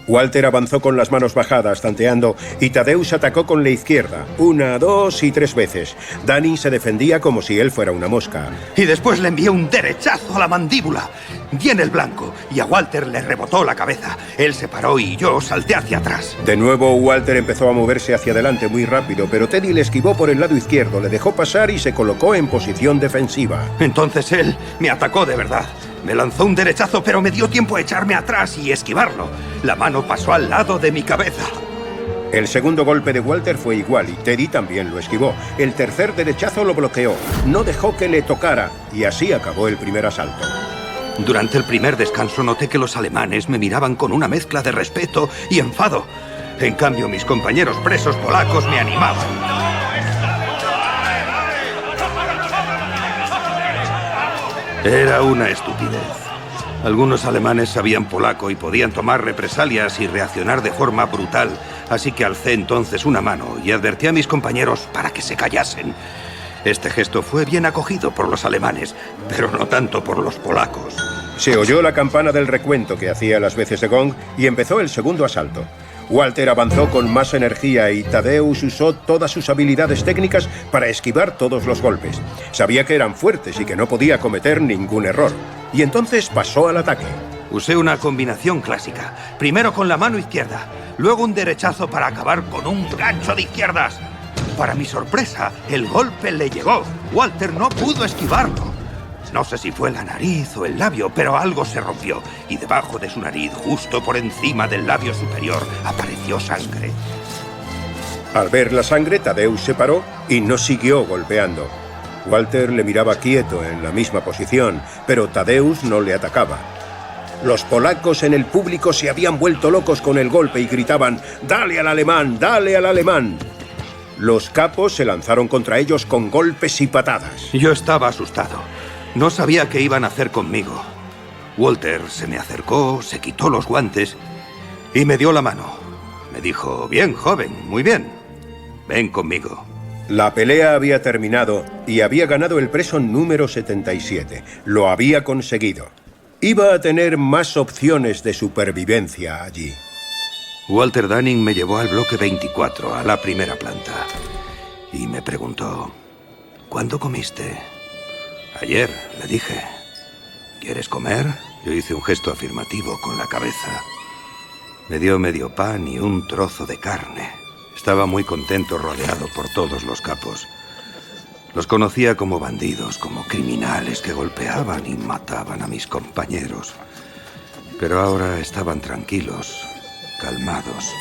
Walter avanzó con las manos bajadas, tanteando, y Tadeusz atacó con la izquierda, 1, 2 y 3 veces. Danning se defendía como si él fuera una mosca. Y después le envié un derechazo a la mandíbula. Di en el blanco, y a Walter le rebotó la cabeza. Él se paró y yo salté hacia atrás. De nuevo, Walter empezó a moverse hacia adelante muy rápido, pero Teddy le esquivó por el lado izquierdo, le dejó pasar y se colocó en posición defensiva. Entonces él me atacó de verdad. Me lanzó un derechazo, pero me dio tiempo a echarme atrás y esquivarlo. La mano pasó al lado de mi cabeza. El segundo golpe de Walter fue igual y Teddy también lo esquivó. El tercer derechazo lo bloqueó, no dejó que le tocara y así acabó el primer asalto. Durante el primer descanso noté que los alemanes me miraban con una mezcla de respeto y enfado. En cambio, mis compañeros presos polacos me animaban. Era una estupidez. Algunos alemanes sabían polaco y podían tomar represalias y reaccionar de forma brutal, así que alcé entonces una mano y advertí a mis compañeros para que se callasen. Este gesto fue bien acogido por los alemanes, pero no tanto por los polacos. Se oyó la campana del recuento que hacía las veces de gong y empezó el segundo asalto. Walter avanzó con más energía y Tadeusz usó todas sus habilidades técnicas para esquivar todos los golpes. Sabía que eran fuertes y que no podía cometer ningún error. Y entonces pasó al ataque. Usé una combinación clásica. Primero con la mano izquierda, luego un derechazo para acabar con un gancho de izquierdas. Para mi sorpresa, el golpe le llegó. Walter no pudo esquivarlo. No sé si fue la nariz o el labio, pero algo se rompió. Y debajo de su nariz, justo por encima del labio superior, apareció sangre. Al ver la sangre, Tadeusz se paró y no siguió golpeando. Walter le miraba quieto en la misma posición, pero Tadeusz no le atacaba. Los polacos en el público se habían vuelto locos con el golpe y gritaban «¡Dale al alemán! ¡Dale al alemán!». Los capos se lanzaron contra ellos con golpes y patadas. Yo estaba asustado. No sabía qué iban a hacer conmigo. Walter se me acercó, se quitó los guantes y me dio la mano. Me dijo, bien, joven, muy bien. Ven conmigo. La pelea había terminado y había ganado el preso número 77. Lo había conseguido. Iba a tener más opciones de supervivencia allí. Walter Dunning me llevó al bloque 24, a la primera planta. Y me preguntó, ¿cuándo comiste? Ayer, le dije. ¿Quieres comer? Yo hice un gesto afirmativo con la cabeza. Me dio medio pan y un trozo de carne. Estaba muy contento rodeado por todos los capos. Los conocía como bandidos, como criminales que golpeaban y mataban a mis compañeros. Pero ahora estaban tranquilos, calmados.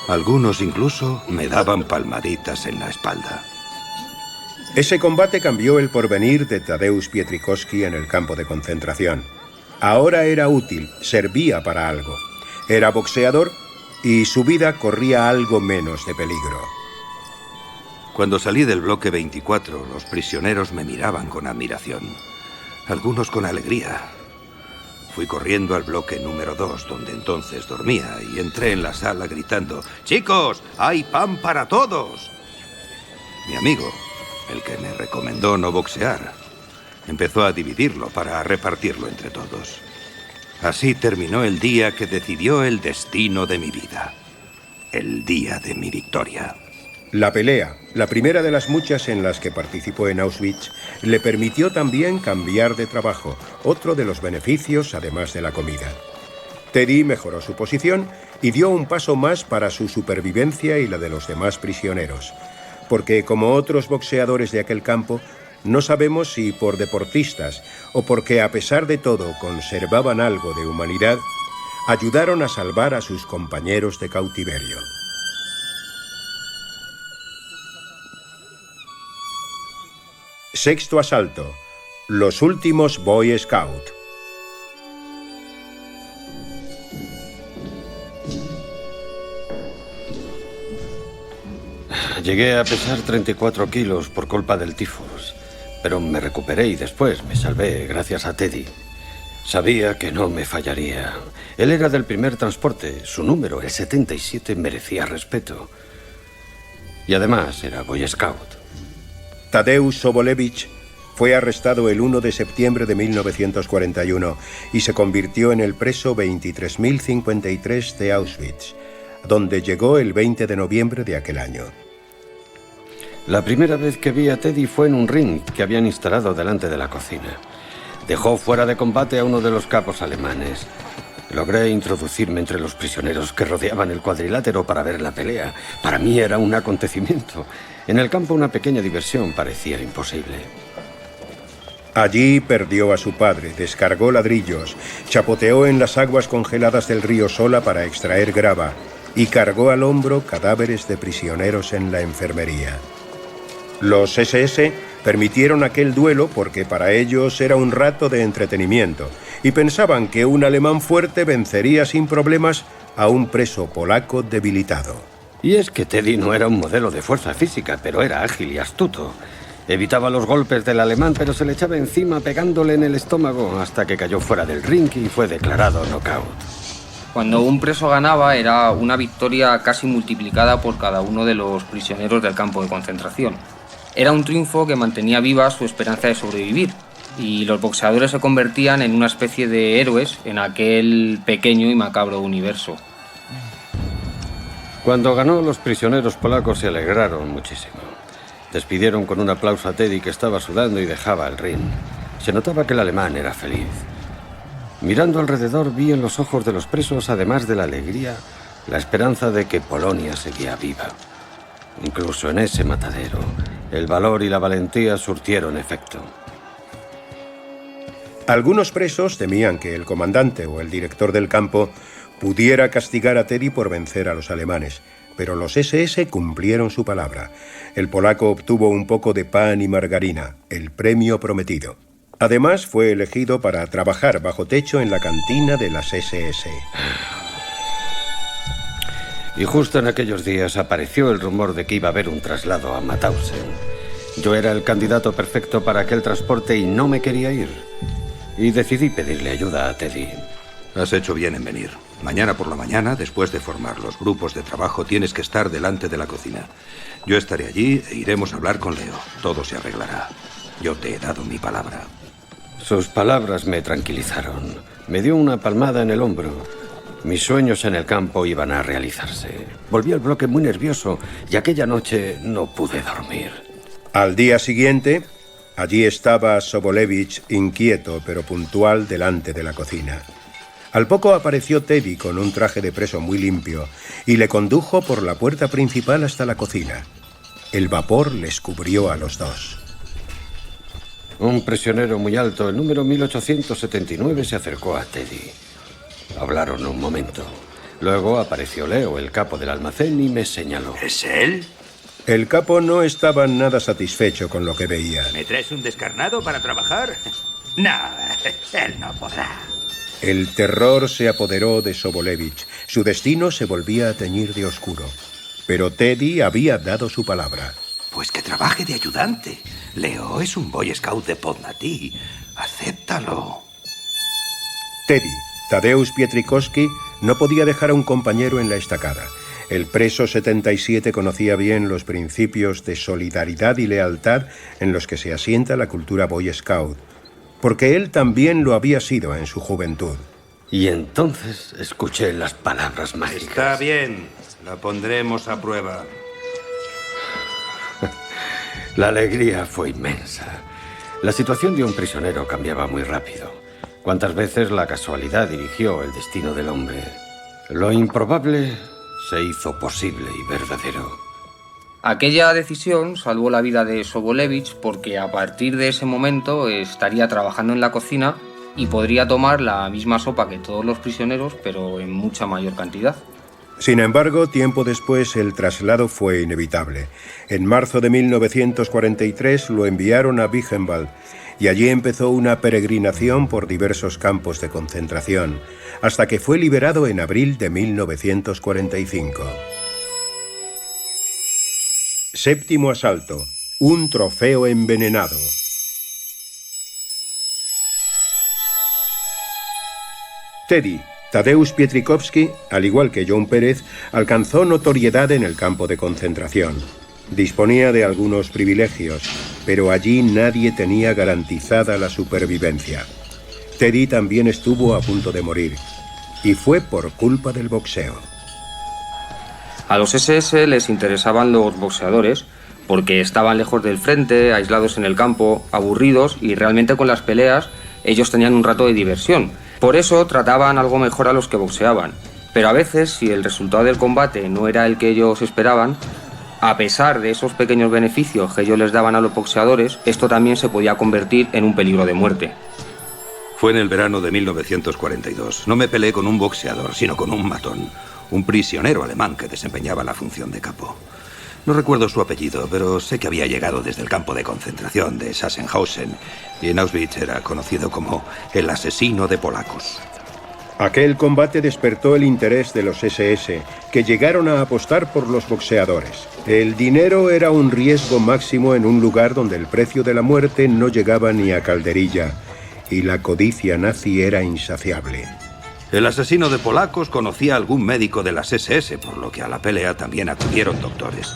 Algunos incluso me daban palmaditas en la espalda. Ese combate cambió el porvenir de Tadeusz Pietrikowski en el campo de concentración. Ahora era útil, servía para algo. Era boxeador y su vida corría algo menos de peligro. Cuando salí del bloque 24, los prisioneros me miraban con admiración. Algunos con alegría. Fui corriendo al bloque número 2, donde entonces dormía, y entré en la sala gritando, «¡Chicos, hay pan para todos!». Mi amigo, el que me recomendó no boxear, empezó a dividirlo para repartirlo entre todos. Así terminó el día que decidió el destino de mi vida. El día de mi victoria. La pelea, la primera de las muchas en las que participó en Auschwitz, le permitió también cambiar de trabajo, otro de los beneficios además de la comida. Teddy mejoró su posición y dio un paso más para su supervivencia y la de los demás prisioneros. Porque, como otros boxeadores de aquel campo, no sabemos si por deportistas o porque a pesar de todo conservaban algo de humanidad, ayudaron a salvar a sus compañeros de cautiverio. Sexto asalto. Los últimos Boy Scout. Llegué a pesar 34 kilos por culpa del tifus, pero me recuperé y después me salvé gracias a Teddy. Sabía que no me fallaría. Él era del primer transporte, su número, el 77, merecía respeto. Y además era Boy Scout. Tadeusz Sobolewicz fue arrestado el 1 de septiembre de 1941 y se convirtió en el preso 23.053 de Auschwitz, donde llegó el 20 de noviembre de aquel año. La primera vez que vi a Teddy fue en un ring que habían instalado delante de la cocina. Dejó fuera de combate a uno de los capos alemanes. Logré introducirme entre los prisioneros que rodeaban el cuadrilátero para ver la pelea. Para mí era un acontecimiento. En el campo una pequeña diversión parecía imposible. Allí perdió a su padre, descargó ladrillos, chapoteó en las aguas congeladas del río Sola para extraer grava y cargó al hombro cadáveres de prisioneros en la enfermería. Los SS permitieron aquel duelo porque para ellos era un rato de entretenimiento y pensaban que un alemán fuerte vencería sin problemas a un preso polaco debilitado. Y es que Teddy no era un modelo de fuerza física, pero era ágil y astuto. Evitaba los golpes del alemán, pero se le echaba encima pegándole en el estómago hasta que cayó fuera del ring y fue declarado knockout. Cuando un preso ganaba era una victoria casi multiplicada por cada uno de los prisioneros del campo de concentración. Era un triunfo que mantenía viva su esperanza de sobrevivir y los boxeadores se convertían en una especie de héroes en aquel pequeño y macabro universo. Cuando ganó, los prisioneros polacos se alegraron muchísimo. Despidieron con un aplauso a Teddy, que estaba sudando y dejaba el ring. Se notaba que el alemán era feliz. Mirando alrededor, vi en los ojos de los presos, además de la alegría, la esperanza de que Polonia seguía viva. Incluso en ese matadero, el valor y la valentía surtieron efecto. Algunos presos temían que el comandante o el director del campo pudiera castigar a Teddy por vencer a los alemanes, pero los SS cumplieron su palabra. El polaco obtuvo un poco de pan y margarina, el premio prometido. Además, fue elegido para trabajar bajo techo en la cantina de las SS. Y justo en aquellos días apareció el rumor de que iba a haber un traslado a Mauthausen. Yo era el candidato perfecto para aquel transporte y no me quería ir. Y decidí pedirle ayuda a Teddy. Has hecho bien en venir. Mañana por la mañana, después de formar los grupos de trabajo, tienes que estar delante de la cocina. Yo estaré allí e iremos a hablar con Leo. Todo se arreglará. Yo te he dado mi palabra. Sus palabras me tranquilizaron. Me dio una palmada en el hombro. Mis sueños en el campo iban a realizarse. Volví al bloque muy nervioso y aquella noche no pude dormir. Al día siguiente, allí estaba Sobolevich, inquieto pero puntual, delante de la cocina. Al poco apareció Teddy con un traje de preso muy limpio y le condujo por la puerta principal hasta la cocina. El vapor les cubrió a los dos. Un prisionero muy alto, el número 1879, se acercó a Teddy. Hablaron un momento. Luego apareció Leo, el capo del almacén, y me señaló. ¿Es él? El capo no estaba nada satisfecho con lo que veía. ¿Me traes un descarnado para trabajar? No, él no podrá. El terror se apoderó de Sobolevich. Su destino se volvía a teñir de oscuro. Pero Teddy había dado su palabra. Pues que trabaje de ayudante. Leo es un Boy Scout de Podnatí. Acéptalo. Teddy, Tadeusz Pietrikowski, no podía dejar a un compañero en la estacada. El preso 77 conocía bien los principios de solidaridad y lealtad en los que se asienta la cultura Boy Scout, porque él también lo había sido en su juventud. Y entonces escuché las palabras mágicas. Está bien, la pondremos a prueba. La alegría fue inmensa. La situación de un prisionero cambiaba muy rápido. Cuántas veces la casualidad dirigió el destino del hombre. Lo improbable se hizo posible y verdadero. Aquella decisión salvó la vida de Sobolevich porque a partir de ese momento estaría trabajando en la cocina y podría tomar la misma sopa que todos los prisioneros, pero en mucha mayor cantidad. Sin embargo, tiempo después el traslado fue inevitable. En marzo de 1943 lo enviaron a Buchenwald y allí empezó una peregrinación por diversos campos de concentración, hasta que fue liberado en abril de 1945. Séptimo asalto. Un trofeo envenenado. Teddy, Tadeusz Pietrikowski, al igual que John Pérez, alcanzó notoriedad en el campo de concentración. Disponía de algunos privilegios, pero allí nadie tenía garantizada la supervivencia. Teddy también estuvo a punto de morir, y fue por culpa del boxeo. A los SS les interesaban los boxeadores porque estaban lejos del frente, aislados en el campo, aburridos, y realmente con las peleas ellos tenían un rato de diversión. Por eso trataban algo mejor a los que boxeaban. Pero a veces, si el resultado del combate no era el que ellos esperaban, a pesar de esos pequeños beneficios que ellos les daban a los boxeadores, esto también se podía convertir en un peligro de muerte. Fue en el verano de 1942. No me peleé con un boxeador, sino con un matón. Un prisionero alemán que desempeñaba la función de capo. No recuerdo su apellido, pero sé que había llegado desde el campo de concentración de Sachsenhausen y en Auschwitz era conocido como el asesino de polacos. Aquel combate despertó el interés de los SS, que llegaron a apostar por los boxeadores. El dinero era un riesgo máximo en un lugar donde el precio de la muerte no llegaba ni a calderilla, y la codicia nazi era insaciable. El asesino de polacos conocía a algún médico de las SS, por lo que a la pelea también acudieron doctores.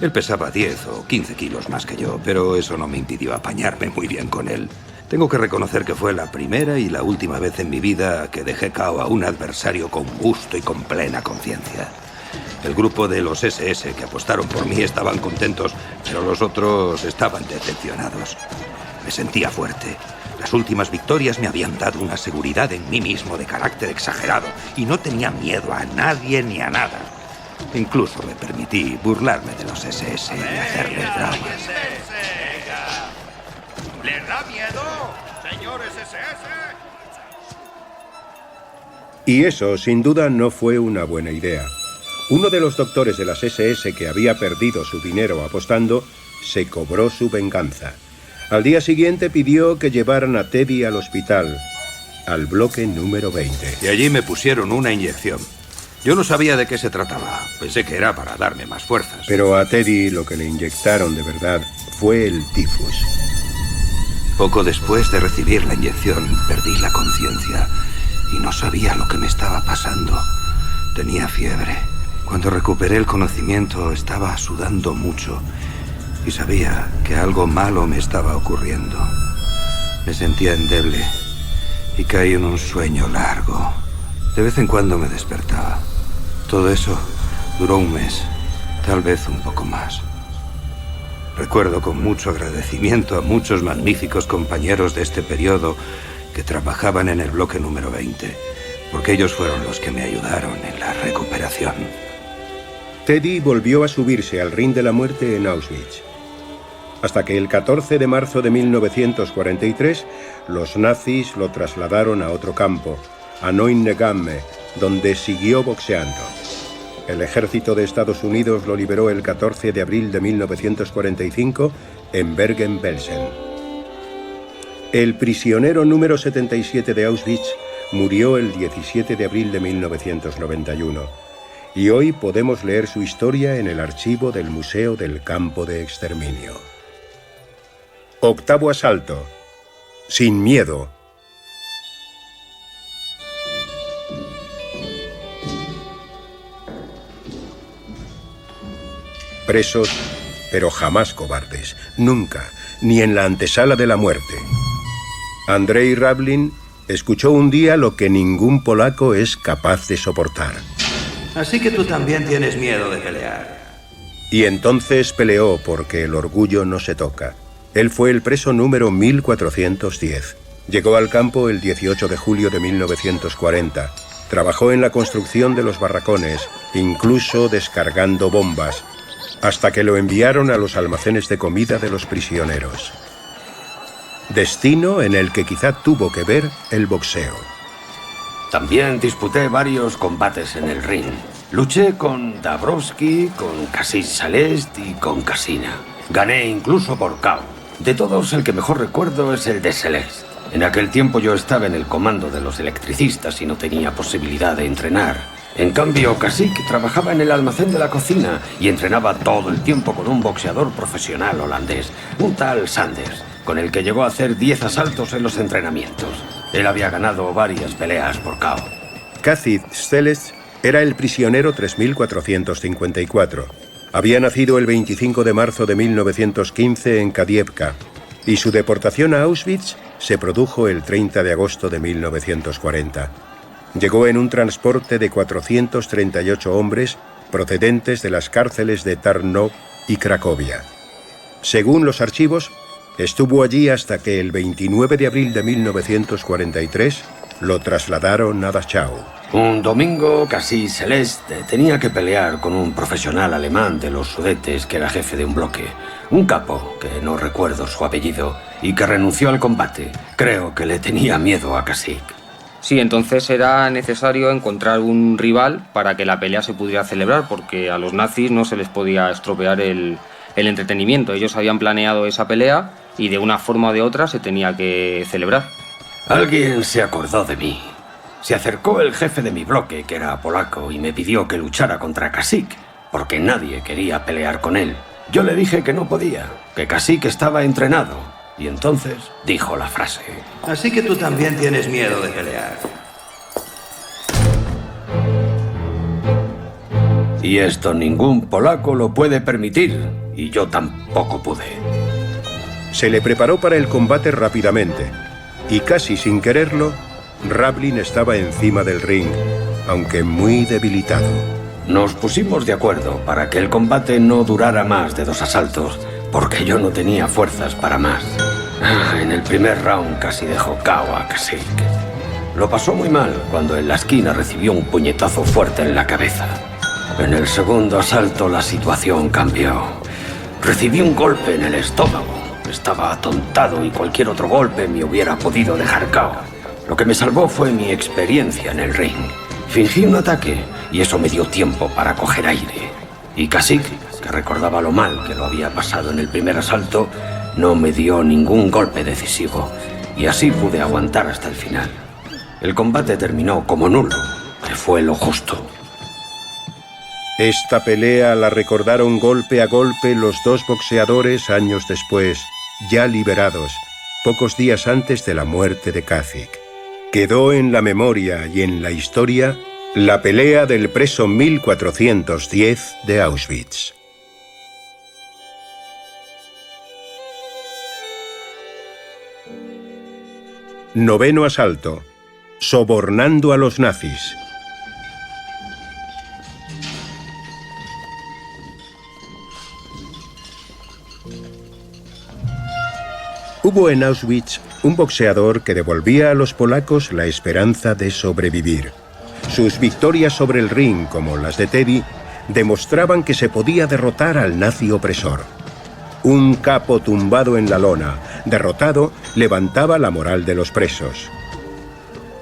Él pesaba 10 o 15 kilos más que yo, pero eso no me impidió apañarme muy bien con él. Tengo que reconocer que fue la primera y la última vez en mi vida que dejé cao a un adversario con gusto y con plena conciencia. El grupo de los SS que apostaron por mí estaban contentos, pero los otros estaban decepcionados. Me sentía fuerte. Las últimas victorias me habían dado una seguridad en mí mismo de carácter exagerado y no tenía miedo a nadie ni a nada. Incluso me permití burlarme de los SS y hacerles bromas. ¿Les da miedo, señores SS? Y eso, sin duda, no fue una buena idea. Uno de los doctores de las SS que había perdido su dinero apostando, se cobró su venganza. Al día siguiente pidió que llevaran a Teddy al hospital, al bloque número 20. Y allí me pusieron una inyección. Yo no sabía de qué se trataba. Pensé que era para darme más fuerzas. Pero a Teddy lo que le inyectaron de verdad fue el tifus. Poco después de recibir la inyección, perdí la conciencia y no sabía lo que me estaba pasando. Tenía fiebre. Cuando recuperé el conocimiento, estaba sudando mucho y sabía que algo malo me estaba ocurriendo. Me sentía endeble y caí en un sueño largo. De vez en cuando me despertaba. Todo eso duró un mes, tal vez un poco más. Recuerdo con mucho agradecimiento a muchos magníficos compañeros de este periodo que trabajaban en el bloque número 20, porque ellos fueron los que me ayudaron en la recuperación. Teddy volvió a subirse al ring de la muerte en Auschwitz, hasta que el 14 de marzo de 1943 los nazis lo trasladaron a otro campo, a Neuengamme, donde siguió boxeando. El ejército de Estados Unidos lo liberó el 14 de abril de 1945 en Bergen-Belsen. El prisionero número 77 de Auschwitz murió el 17 de abril de 1991 y hoy podemos leer su historia en el archivo del Museo del Campo de Exterminio. Octavo asalto. Sin miedo. Presos, pero jamás cobardes. Nunca, ni en la antesala de la muerte. Andrei Rablin escuchó un día lo que ningún polaco es capaz de soportar. Así que tú también tienes miedo de pelear. Y entonces peleó porque el orgullo no se toca. Él fue el preso número 1410. Llegó al campo el 18 de julio de 1940. Trabajó en la construcción de los barracones, incluso descargando bombas, hasta que lo enviaron a los almacenes de comida de los prisioneros. Destino en el que quizá tuvo que ver el boxeo. También disputé varios combates en el ring. Luché con Dabrowski, con Cassis Salest y con Casina. Gané incluso por KO. De todos, el que mejor recuerdo es el de Celeste. En aquel tiempo yo estaba en el comando de los electricistas y no tenía posibilidad de entrenar. En cambio, Kasik trabajaba en el almacén de la cocina y entrenaba todo el tiempo con un boxeador profesional holandés, un tal Sanders, con el que llegó a hacer 10 asaltos en los entrenamientos. Él había ganado varias peleas por KO. Cassis Celest era el prisionero 3454. Había nacido el 25 de marzo de 1915 en Kadievka y su deportación a Auschwitz se produjo el 30 de agosto de 1940. Llegó en un transporte de 438 hombres procedentes de las cárceles de Tarnów y Cracovia. Según los archivos, estuvo allí hasta que el 29 de abril de 1943 lo trasladaron a Dachau. Un domingo, Cassis Celeste tenía que pelear con un profesional alemán de los Sudetes que era jefe de un bloque. Un capo, que no recuerdo su apellido, y que renunció al combate. Creo que le tenía miedo a Kasich. Sí, entonces era necesario encontrar un rival para que la pelea se pudiera celebrar, porque a los nazis no se les podía estropear el entretenimiento. Ellos habían planeado esa pelea y de una forma o de otra se tenía que celebrar. Alguien se acordó de mí. Se acercó el jefe de mi bloque, que era polaco, y me pidió que luchara contra Kasich, porque nadie quería pelear con él. Yo le dije que no podía, que Kasich estaba entrenado, y entonces dijo la frase. Así que tú también tienes miedo de pelear. Y esto ningún polaco lo puede permitir, y yo tampoco pude. Se le preparó para el combate rápidamente, y casi sin quererlo, Rablin estaba encima del ring, aunque muy debilitado. Nos pusimos de acuerdo para que el combate no durara más de 2 asaltos, porque yo no tenía fuerzas para más. En el primer round casi dejó KO a Kasich. Lo pasó muy mal cuando en la esquina recibió un puñetazo fuerte en la cabeza. En el segundo asalto la situación cambió. Recibí un golpe en el estómago. Estaba atontado y cualquier otro golpe me hubiera podido dejar KO. Lo que me salvó fue mi experiencia en el ring. Fingí un ataque y eso me dio tiempo para coger aire. Y Kasich, que recordaba lo mal que lo había pasado en el primer asalto, no me dio ningún golpe decisivo. Y así pude aguantar hasta el final. El combate terminó como nulo, que fue lo justo. Esta pelea la recordaron golpe a golpe los dos boxeadores años después, ya liberados, pocos días antes de la muerte de Kasich. Quedó en la memoria y en la historia la pelea del preso 1410 de Auschwitz. Noveno asalto. Sobornando a los nazis. Hubo en Auschwitz un boxeador que devolvía a los polacos la esperanza de sobrevivir. Sus victorias sobre el ring, como las de Teddy, demostraban que se podía derrotar al nazi opresor. Un capo tumbado en la lona, derrotado, levantaba la moral de los presos.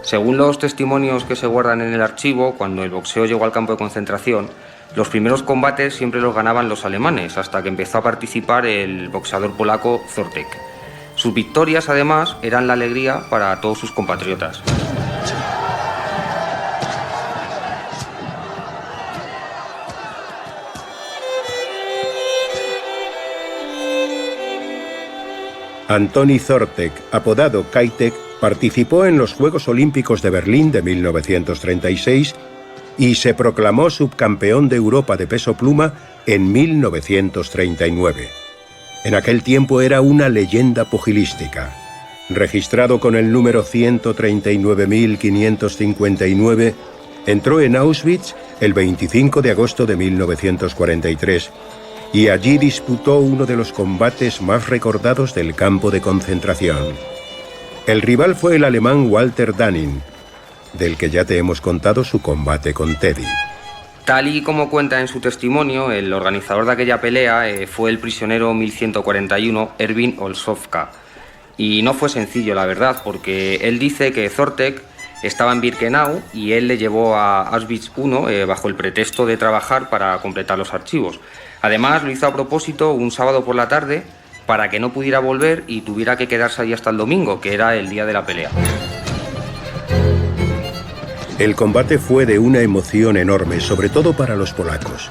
Según los testimonios que se guardan en el archivo, cuando el boxeo llegó al campo de concentración, los primeros combates siempre los ganaban los alemanes, hasta que empezó a participar el boxeador polaco Zortek. Sus victorias, además, eran la alegría para todos sus compatriotas. Antoni Zortek, apodado Kajtek, participó en los Juegos Olímpicos de Berlín de 1936 y se proclamó subcampeón de Europa de peso pluma en 1939. En aquel tiempo era una leyenda pugilística. Registrado con el número 139.559, entró en Auschwitz el 25 de agosto de 1943 y allí disputó uno de los combates más recordados del campo de concentración. El rival fue el alemán Walter Danning, del que ya te hemos contado su combate con Teddy. Tal y como cuenta en su testimonio, el organizador de aquella pelea fue el prisionero 1141 Erwin Olszówka. Y no fue sencillo, la verdad, porque él dice que Zortek estaba en Birkenau y él le llevó a Auschwitz I bajo el pretexto de trabajar para completar los archivos. Además, lo hizo a propósito un sábado por la tarde para que no pudiera volver y tuviera que quedarse allí hasta el domingo, que era el día de la pelea. El combate fue de una emoción enorme, sobre todo para los polacos.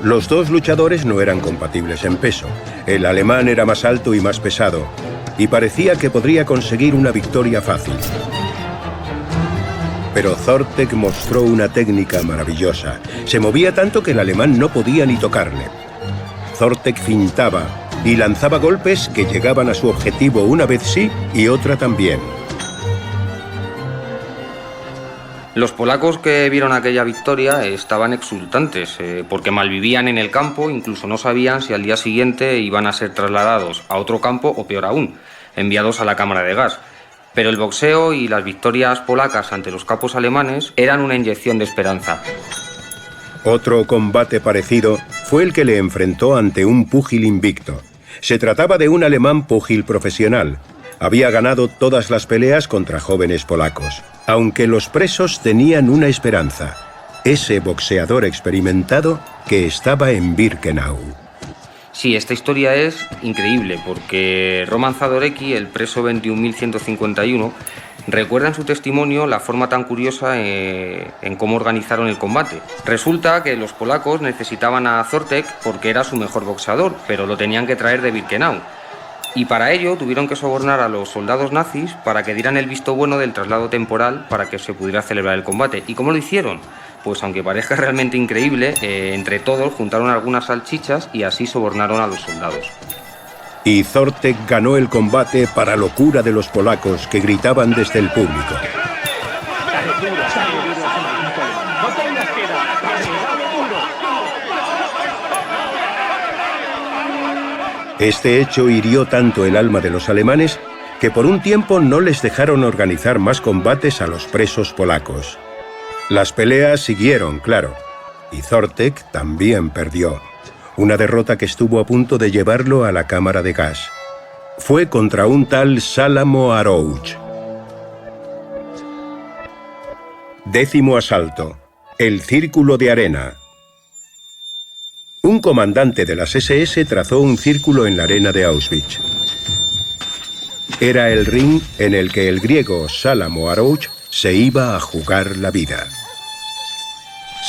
Los dos luchadores no eran compatibles en peso. El alemán era más alto y más pesado, y parecía que podría conseguir una victoria fácil. Pero Zortek mostró una técnica maravillosa. Se movía tanto que el alemán no podía ni tocarle. Zortek fintaba y lanzaba golpes que llegaban a su objetivo una vez sí y otra también. Los polacos que vieron aquella victoria estaban exultantes, porque malvivían en el campo, incluso no sabían si al día siguiente iban a ser trasladados a otro campo o, peor aún, enviados a la cámara de gas. Pero el boxeo y las victorias polacas ante los capos alemanes eran una inyección de esperanza. Otro combate parecido fue el que le enfrentó ante un púgil invicto. Se trataba de un alemán púgil profesional. Había ganado todas las peleas contra jóvenes polacos. Aunque los presos tenían una esperanza: ese boxeador experimentado que estaba en Birkenau. Sí, esta historia es increíble porque Roman Zadorecki, el preso 21.151, recuerda en su testimonio la forma tan curiosa en cómo organizaron el combate. Resulta que los polacos necesitaban a Zortek porque era su mejor boxeador, pero lo tenían que traer de Birkenau. Y para ello tuvieron que sobornar a los soldados nazis para que dieran el visto bueno del traslado temporal para que se pudiera celebrar el combate. ¿Y cómo lo hicieron? Pues aunque parezca realmente increíble, entre todos juntaron algunas salchichas y así sobornaron a los soldados. Y Zortek ganó el combate para locura de los polacos que gritaban desde el público. Este hecho hirió tanto el alma de los alemanes que por un tiempo no les dejaron organizar más combates a los presos polacos. Las peleas siguieron, claro, y Zortek también perdió. Una derrota que estuvo a punto de llevarlo a la cámara de gas. Fue contra un tal Szalamo Arouch. 10º asalto. El círculo de arena. Un comandante de las SS trazó un círculo en la arena de Auschwitz. Era el ring en el que el griego Szalamo Arouch se iba a jugar la vida.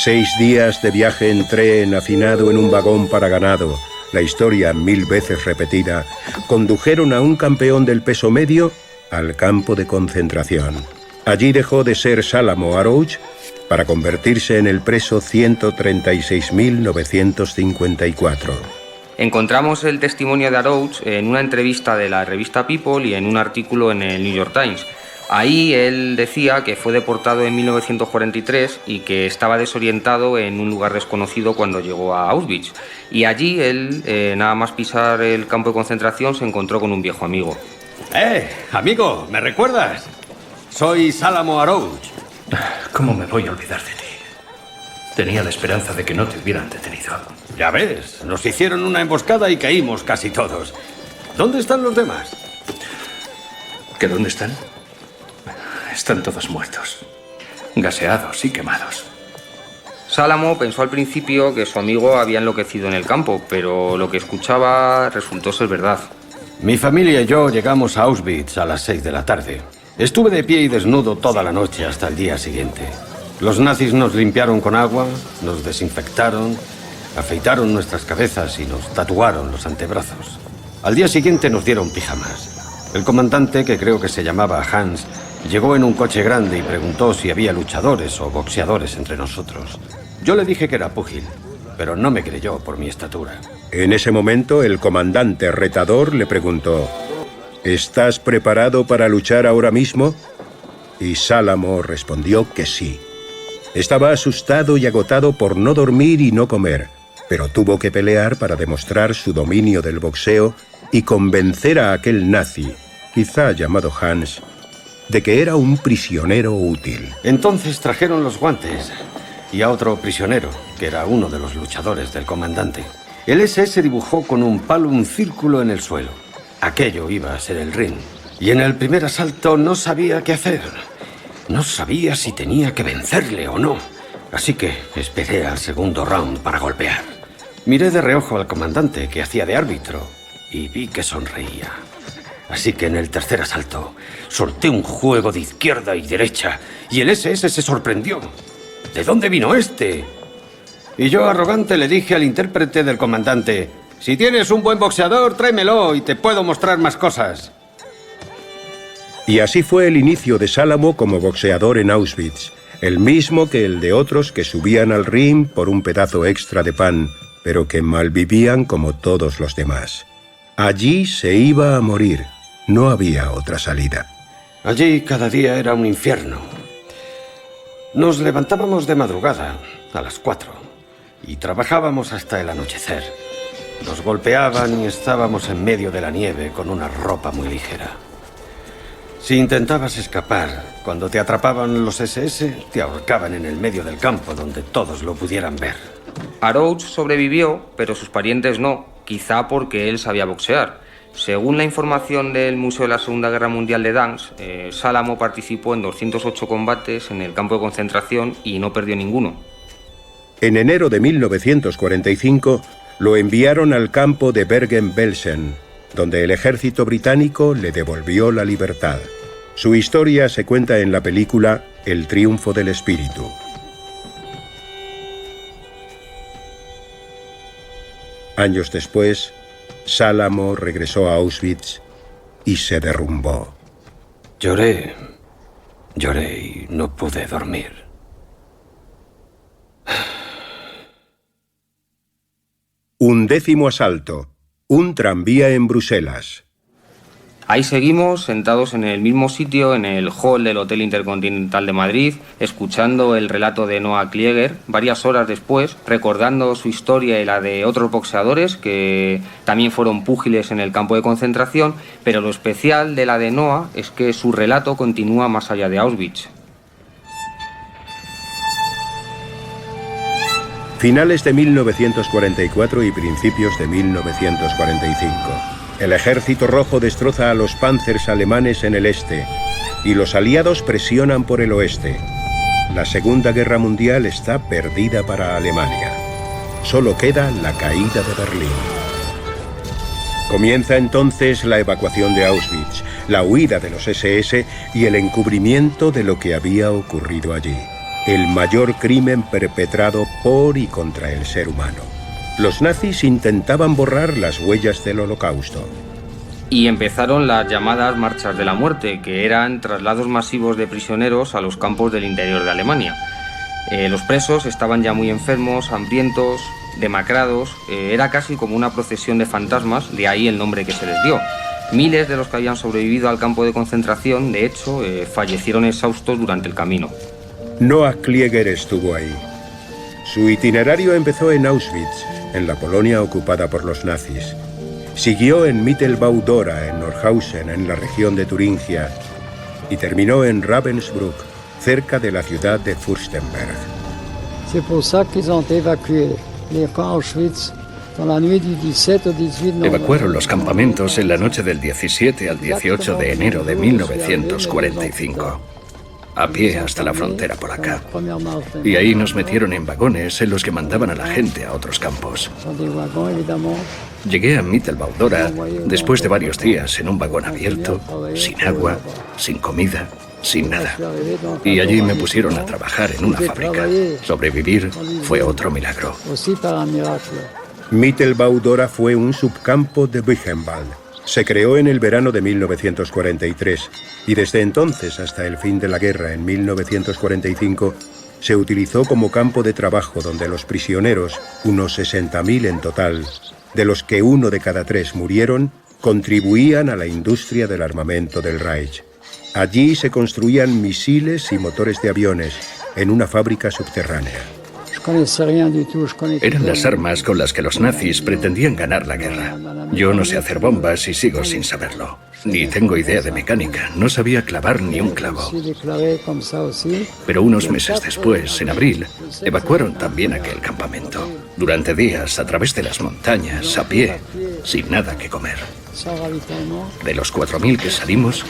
6 días de viaje en tren hacinado en un vagón para ganado, la historia 1000 veces repetida, condujeron a un campeón del peso medio al campo de concentración. Allí dejó de ser Szalamo Arouch para convertirse en el preso 136.954. Encontramos el testimonio de Arouch en una entrevista de la revista People y en un artículo en el New York Times. Ahí él decía que fue deportado en 1943 y que estaba desorientado en un lugar desconocido cuando llegó a Auschwitz. Y allí él, nada más pisar el campo de concentración, se encontró con un viejo amigo. Amigo, ¿me recuerdas? Soy Szalamo Arouch. ¿Cómo me voy a olvidar de ti? Tenía la esperanza de que no te hubieran detenido. Ya ves, nos hicieron una emboscada y caímos casi todos. ¿Dónde están los demás? ¿Que dónde están? Están todos muertos, gaseados y quemados. Szalamo pensó al principio que su amigo había enloquecido en el campo, pero lo que escuchaba resultó ser verdad. Mi familia y yo llegamos a Auschwitz a las 6 de la tarde. Estuve de pie y desnudo toda la noche hasta el día siguiente. Los nazis nos limpiaron con agua, nos desinfectaron, afeitaron nuestras cabezas y nos tatuaron los antebrazos. Al día siguiente nos dieron pijamas. El comandante, que creo que se llamaba Hans, llegó en un coche grande y preguntó si había luchadores o boxeadores entre nosotros. Yo le dije que era púgil, pero no me creyó por mi estatura. En ese momento, el comandante retador le preguntó: ¿estás preparado para luchar ahora mismo? Y Szalamo respondió que sí. Estaba asustado y agotado por no dormir y no comer, pero tuvo que pelear para demostrar su dominio del boxeo y convencer a aquel nazi, quizá llamado Hans, de que era un prisionero útil. Entonces trajeron los guantes y a otro prisionero, que era uno de los luchadores del comandante. El SS dibujó con un palo un círculo en el suelo. Aquello iba a ser el ring. Y en el primer asalto no sabía qué hacer. No sabía si tenía que vencerle o no. Así que esperé al segundo round para golpear. Miré de reojo al comandante, que hacía de árbitro, y vi que sonreía. Así que en el tercer asalto solté un juego de izquierda y derecha y el SS se sorprendió. ¿De dónde vino este? Y yo, arrogante, le dije al intérprete del comandante: si tienes un buen boxeador, tráemelo y te puedo mostrar más cosas. Y así fue el inicio de Szalamo como boxeador en Auschwitz, el mismo que el de otros que subían al ring por un pedazo extra de pan, pero que malvivían como todos los demás. Allí se iba a morir. No había otra salida. Allí cada día era un infierno. Nos levantábamos de madrugada, a las 4, y trabajábamos hasta el anochecer. Nos golpeaban y estábamos en medio de la nieve con una ropa muy ligera. Si intentabas escapar, cuando te atrapaban los SS, te ahorcaban en el medio del campo donde todos lo pudieran ver. Arouch sobrevivió, pero sus parientes no. quizá porque él sabía boxear. Según la información del Museo de la Segunda Guerra Mundial de Dansk, Sálamo participó en 208 combates en el campo de concentración y no perdió ninguno. En enero de 1945 lo enviaron al campo de Bergen-Belsen, donde el ejército británico le devolvió la libertad. Su historia se cuenta en la película El triunfo del espíritu. Años después, Sálamo regresó a Auschwitz y se derrumbó. Lloré y no pude dormir. Un 10º asalto. Un tranvía en Bruselas. Ahí seguimos, sentados en el mismo sitio, en el hall del Hotel Intercontinental de Madrid, escuchando el relato de Noah Klieger, varias horas después, recordando su historia y la de otros boxeadores que también fueron púgiles en el campo de concentración, pero lo especial de la de Noah es que su relato continúa más allá de Auschwitz. Finales de 1944 y principios de 1945. El Ejército Rojo destroza a los Panzers alemanes en el este y los aliados presionan por el oeste. La Segunda Guerra Mundial está perdida para Alemania. Solo queda la caída de Berlín. Comienza entonces la evacuación de Auschwitz, la huida de los SS y el encubrimiento de lo que había ocurrido allí. El mayor crimen perpetrado por y contra el ser humano. Los nazis intentaban borrar las huellas del Holocausto. Y empezaron las llamadas marchas de la muerte, que eran traslados masivos de prisioneros a los campos del interior de Alemania. Los presos estaban ya muy enfermos, hambrientos, demacrados. Era casi como una procesión de fantasmas, de ahí el nombre que se les dio. Miles de los que habían sobrevivido al campo de concentración, de hecho, fallecieron exhaustos durante el camino. Noah Klieger estuvo ahí. Su itinerario empezó en Auschwitz, en la Polonia ocupada por los nazis. Siguió en Mittelbau-Dora, en Nordhausen, en la región de Turingia, y terminó en Ravensbrück, cerca de la ciudad de Fürstenberg. Evacuaron los campamentos en la noche del 17 al 18 de enero de 1945. A pie hasta la frontera polaca. Y ahí nos metieron en vagones en los que mandaban a la gente a otros campos. Llegué a Mittelbau-Dora después de varios días en un vagón abierto, sin agua, sin comida, sin nada. Y allí me pusieron a trabajar en una fábrica. Sobrevivir fue otro milagro. Mittelbau-Dora fue un subcampo de Buchenwald. Se creó en el verano de 1943 y desde entonces hasta el fin de la guerra en 1945 se utilizó como campo de trabajo donde los prisioneros, unos 60.000 en total, de los que 1 de cada 3 murieron, contribuían a la industria del armamento del Reich. Allí se construían misiles y motores de aviones en una fábrica subterránea. Eran las armas con las que los nazis pretendían ganar la guerra. Yo no sé hacer bombas y sigo sin saberlo. Ni tengo idea de mecánica, no sabía clavar ni un clavo. Pero unos meses después, en abril, evacuaron también aquel campamento. Durante días, a través de las montañas, a pie, sin nada que comer. De los 4.000 que salimos,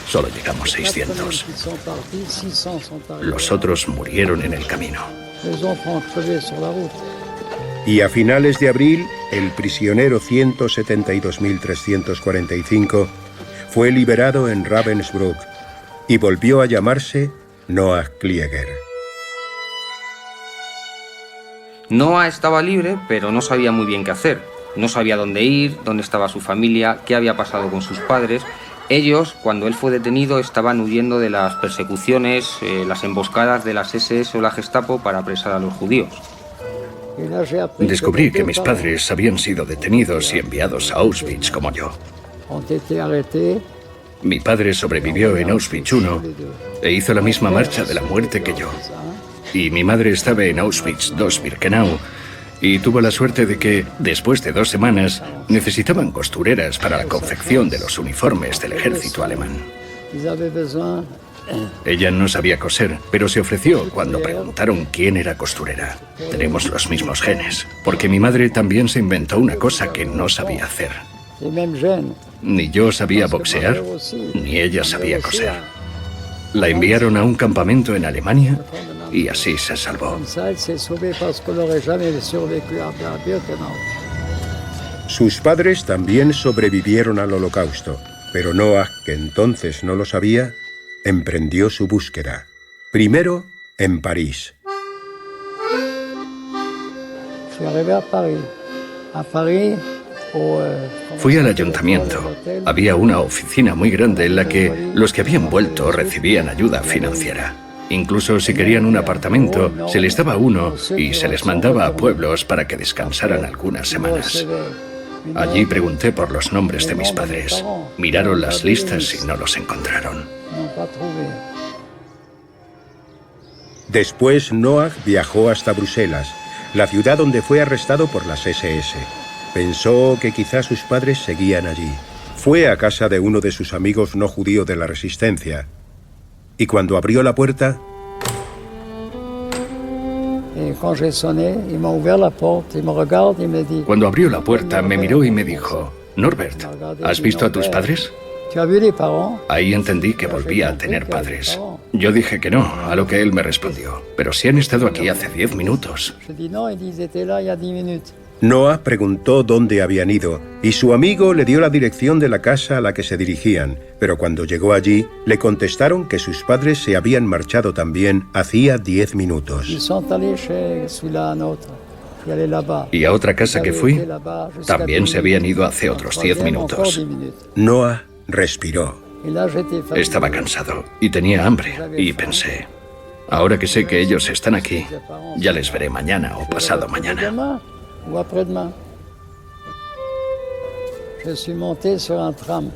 solo llegamos 600. Los otros murieron en el camino. Y a finales de abril, el prisionero 172.345 fue liberado en Ravensbrück y volvió a llamarse Noah Klieger. Noah estaba libre, pero no sabía muy bien qué hacer. No sabía dónde ir, dónde estaba su familia, qué había pasado con sus padres. Ellos, cuando él fue detenido, estaban huyendo de las persecuciones, las emboscadas de las SS o la Gestapo para apresar a los judíos. Descubrí que mis padres habían sido detenidos y enviados a Auschwitz como yo. Mi padre sobrevivió en Auschwitz I e hizo la misma marcha de la muerte que yo. Y mi madre estaba en Auschwitz II-Birkenau y tuvo la suerte de que, después de 2 semanas, necesitaban costureras para la confección de los uniformes del ejército alemán. Ella no sabía coser, pero se ofreció cuando preguntaron quién era costurera. Tenemos los mismos genes, porque mi madre también se inventó una cosa que no sabía hacer. Ni yo sabía boxear, ni ella sabía coser. La enviaron a un campamento en Alemania y así se salvó. Sus padres también sobrevivieron al Holocausto, pero Noah, que entonces no lo sabía, emprendió su búsqueda. Primero en París. Fui al ayuntamiento. Había una oficina muy grande en la que los que habían vuelto recibían ayuda financiera. Incluso si querían un apartamento, se les daba uno y se les mandaba a pueblos para que descansaran algunas semanas. Allí pregunté por los nombres de mis padres. Miraron las listas y no los encontraron. Después Noah viajó hasta Bruselas, la ciudad donde fue arrestado por las SS. Pensó que quizás sus padres seguían allí. Fue a casa de uno de sus amigos no judíos de la Resistencia. Y cuando abrió la puerta... Cuando abrió la puerta me miró y me dijo: Norbert, ¿has visto a tus padres? Ahí entendí que volvía a tener padres. Yo dije que no, a lo que él me respondió: pero si han estado aquí hace 10 minutos. Noah preguntó dónde habían ido y su amigo le dio la dirección de la casa a la que se dirigían, pero cuando llegó allí le contestaron que sus padres se habían marchado también hacía 10 minutos. Y a otra casa que fui, también se habían ido hace otros 10 minutos. Noah respiró. Estaba cansado y tenía hambre y pensé: ahora que sé que ellos están aquí, ya les veré mañana o pasado mañana.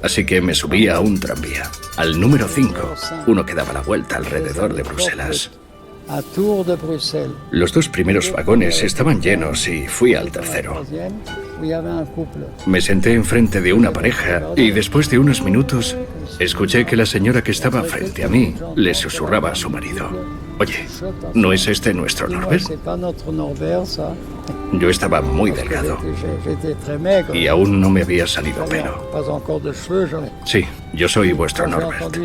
Así que me subí a un tranvía, al número 5, uno que daba la vuelta alrededor de Bruselas. Los 2 primeros vagones estaban llenos y fui al tercero. Me senté enfrente de una pareja y después de unos minutos escuché que la señora que estaba frente a mí le susurraba a su marido: oye, ¿no es este nuestro Norbert? Yo estaba muy delgado y aún no me había salido pelo. Sí, yo soy vuestro Norbert.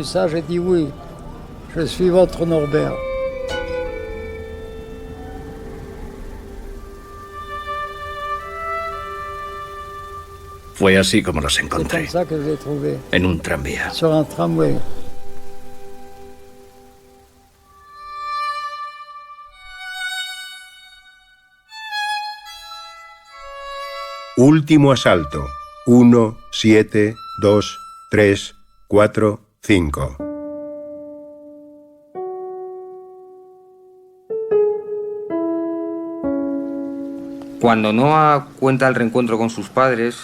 Fue así como los encontré, en un tranvía. Último asalto. 1, 7, 2, 3, 4, 5. Cuando Noah cuenta el reencuentro con sus padres,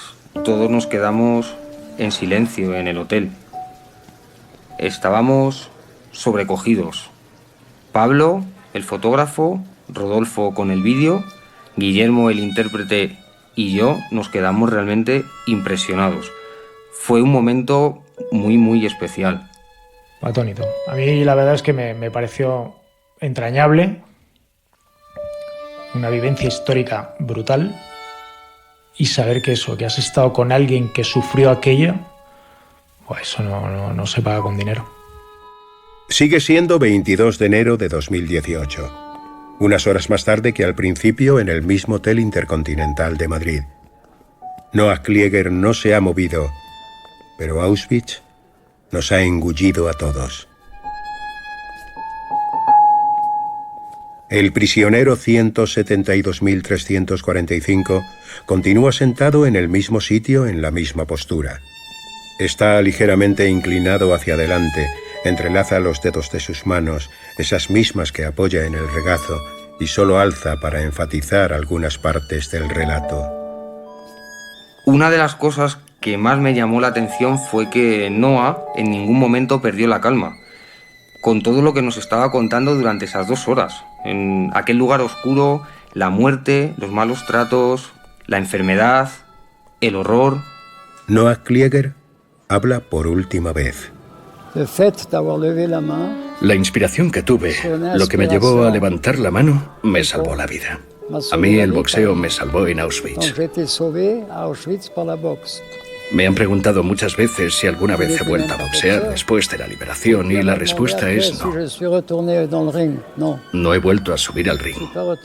todos nos quedamos en silencio en el hotel. Estábamos sobrecogidos. Pablo, el fotógrafo, Rodolfo con el vídeo, Guillermo, el intérprete, y yo nos quedamos realmente impresionados. Fue un momento muy, muy especial. Atónito. A mí la verdad es que me pareció entrañable, una vivencia histórica brutal, y saber que eso, que has estado con alguien que sufrió aquello, pues eso no se paga con dinero. Sigue siendo 22 de enero de 2018, unas horas más tarde que al principio en el mismo Hotel Intercontinental de Madrid. Noah Klieger no se ha movido, pero Auschwitz nos ha engullido a todos. El prisionero 172.345 continúa sentado en el mismo sitio, en la misma postura. Está ligeramente inclinado hacia adelante, entrelaza los dedos de sus manos, esas mismas que apoya en el regazo, y solo alza para enfatizar algunas partes del relato. Una de las cosas que más me llamó la atención fue que Noah en ningún momento perdió la calma, con todo lo que nos estaba contando durante esas 2 horas. En aquel lugar oscuro, la muerte, los malos tratos, la enfermedad, el horror. Noah Klieger habla por última vez. La inspiración que tuve, lo que me llevó a levantar la mano, me salvó la vida. A mí el boxeo me salvó en Auschwitz. Me han preguntado muchas veces si alguna vez he vuelto a boxear después de la liberación y la respuesta es no. No he vuelto a subir al ring.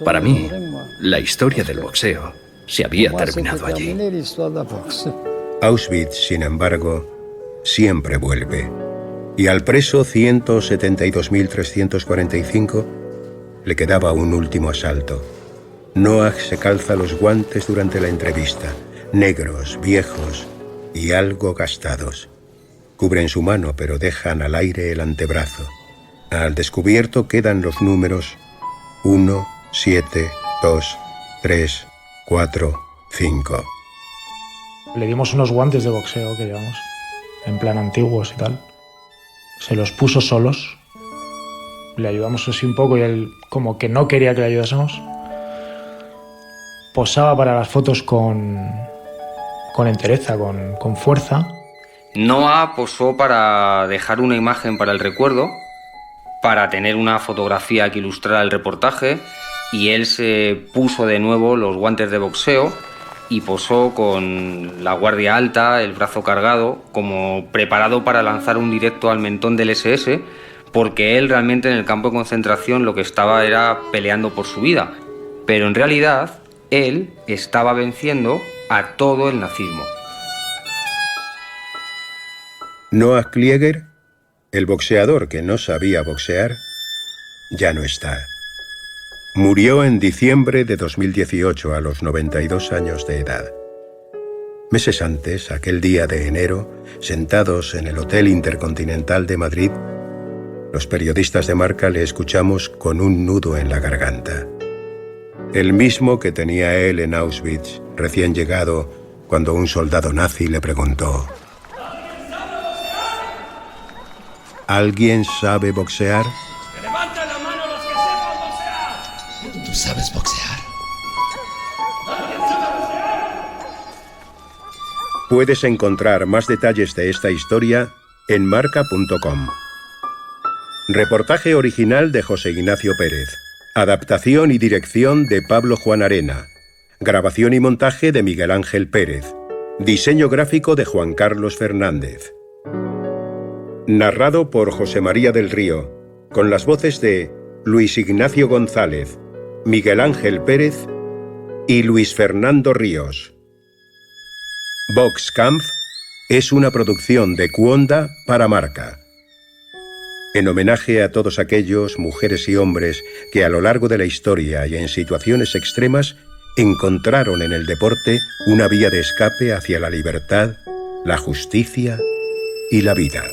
Para mí, la historia del boxeo se había terminado allí. Auschwitz, sin embargo, siempre vuelve. Y al preso 172.345 le quedaba un último asalto. Noah se calza los guantes durante la entrevista, negros, viejos y algo gastados. Cubren su mano, pero dejan al aire el antebrazo. Al descubierto quedan los números 1, 7, 2, 3, 4, 5. Le dimos unos guantes de boxeo que llevamos, en plan antiguos y tal. Se los puso solos. Le ayudamos así un poco y él como que no quería que le ayudásemos. Posaba para las fotos con entereza, con fuerza. Noah posó para dejar una imagen para el recuerdo, para tener una fotografía que ilustrara el reportaje, y él se puso de nuevo los guantes de boxeo y posó con la guardia alta, el brazo cargado, como preparado para lanzar un directo al mentón del SS, porque él realmente en el campo de concentración lo que estaba era peleando por su vida. Pero en realidad, él estaba venciendo a todo el nazismo. Noah Klieger, el boxeador que no sabía boxear, ya no está. Murió en diciembre de 2018 a los 92 años de edad. Meses antes, aquel día de enero, sentados en el Hotel Intercontinental de Madrid, los periodistas de Marca le escuchamos con un nudo en la garganta. El mismo que tenía él en Auschwitz, recién llegado, cuando un soldado nazi le preguntó: ¿alguien sabe boxear? ¡Que levanten la mano los que sepan boxear! ¿Tú sabes boxear? Puedes encontrar más detalles de esta historia en marca.com. Reportaje original de José Ignacio Pérez. Adaptación y dirección de Pablo Juan Arena. Grabación y montaje de Miguel Ángel Pérez. Diseño gráfico de Juan Carlos Fernández. Narrado por José María del Río, con las voces de Luis Ignacio González, Miguel Ángel Pérez y Luis Fernando Ríos. Boxkampf es una producción de Cuonda para Marca. En homenaje a todos aquellos mujeres y hombres que a lo largo de la historia y en situaciones extremas encontraron en el deporte una vía de escape hacia la libertad, la justicia y la vida.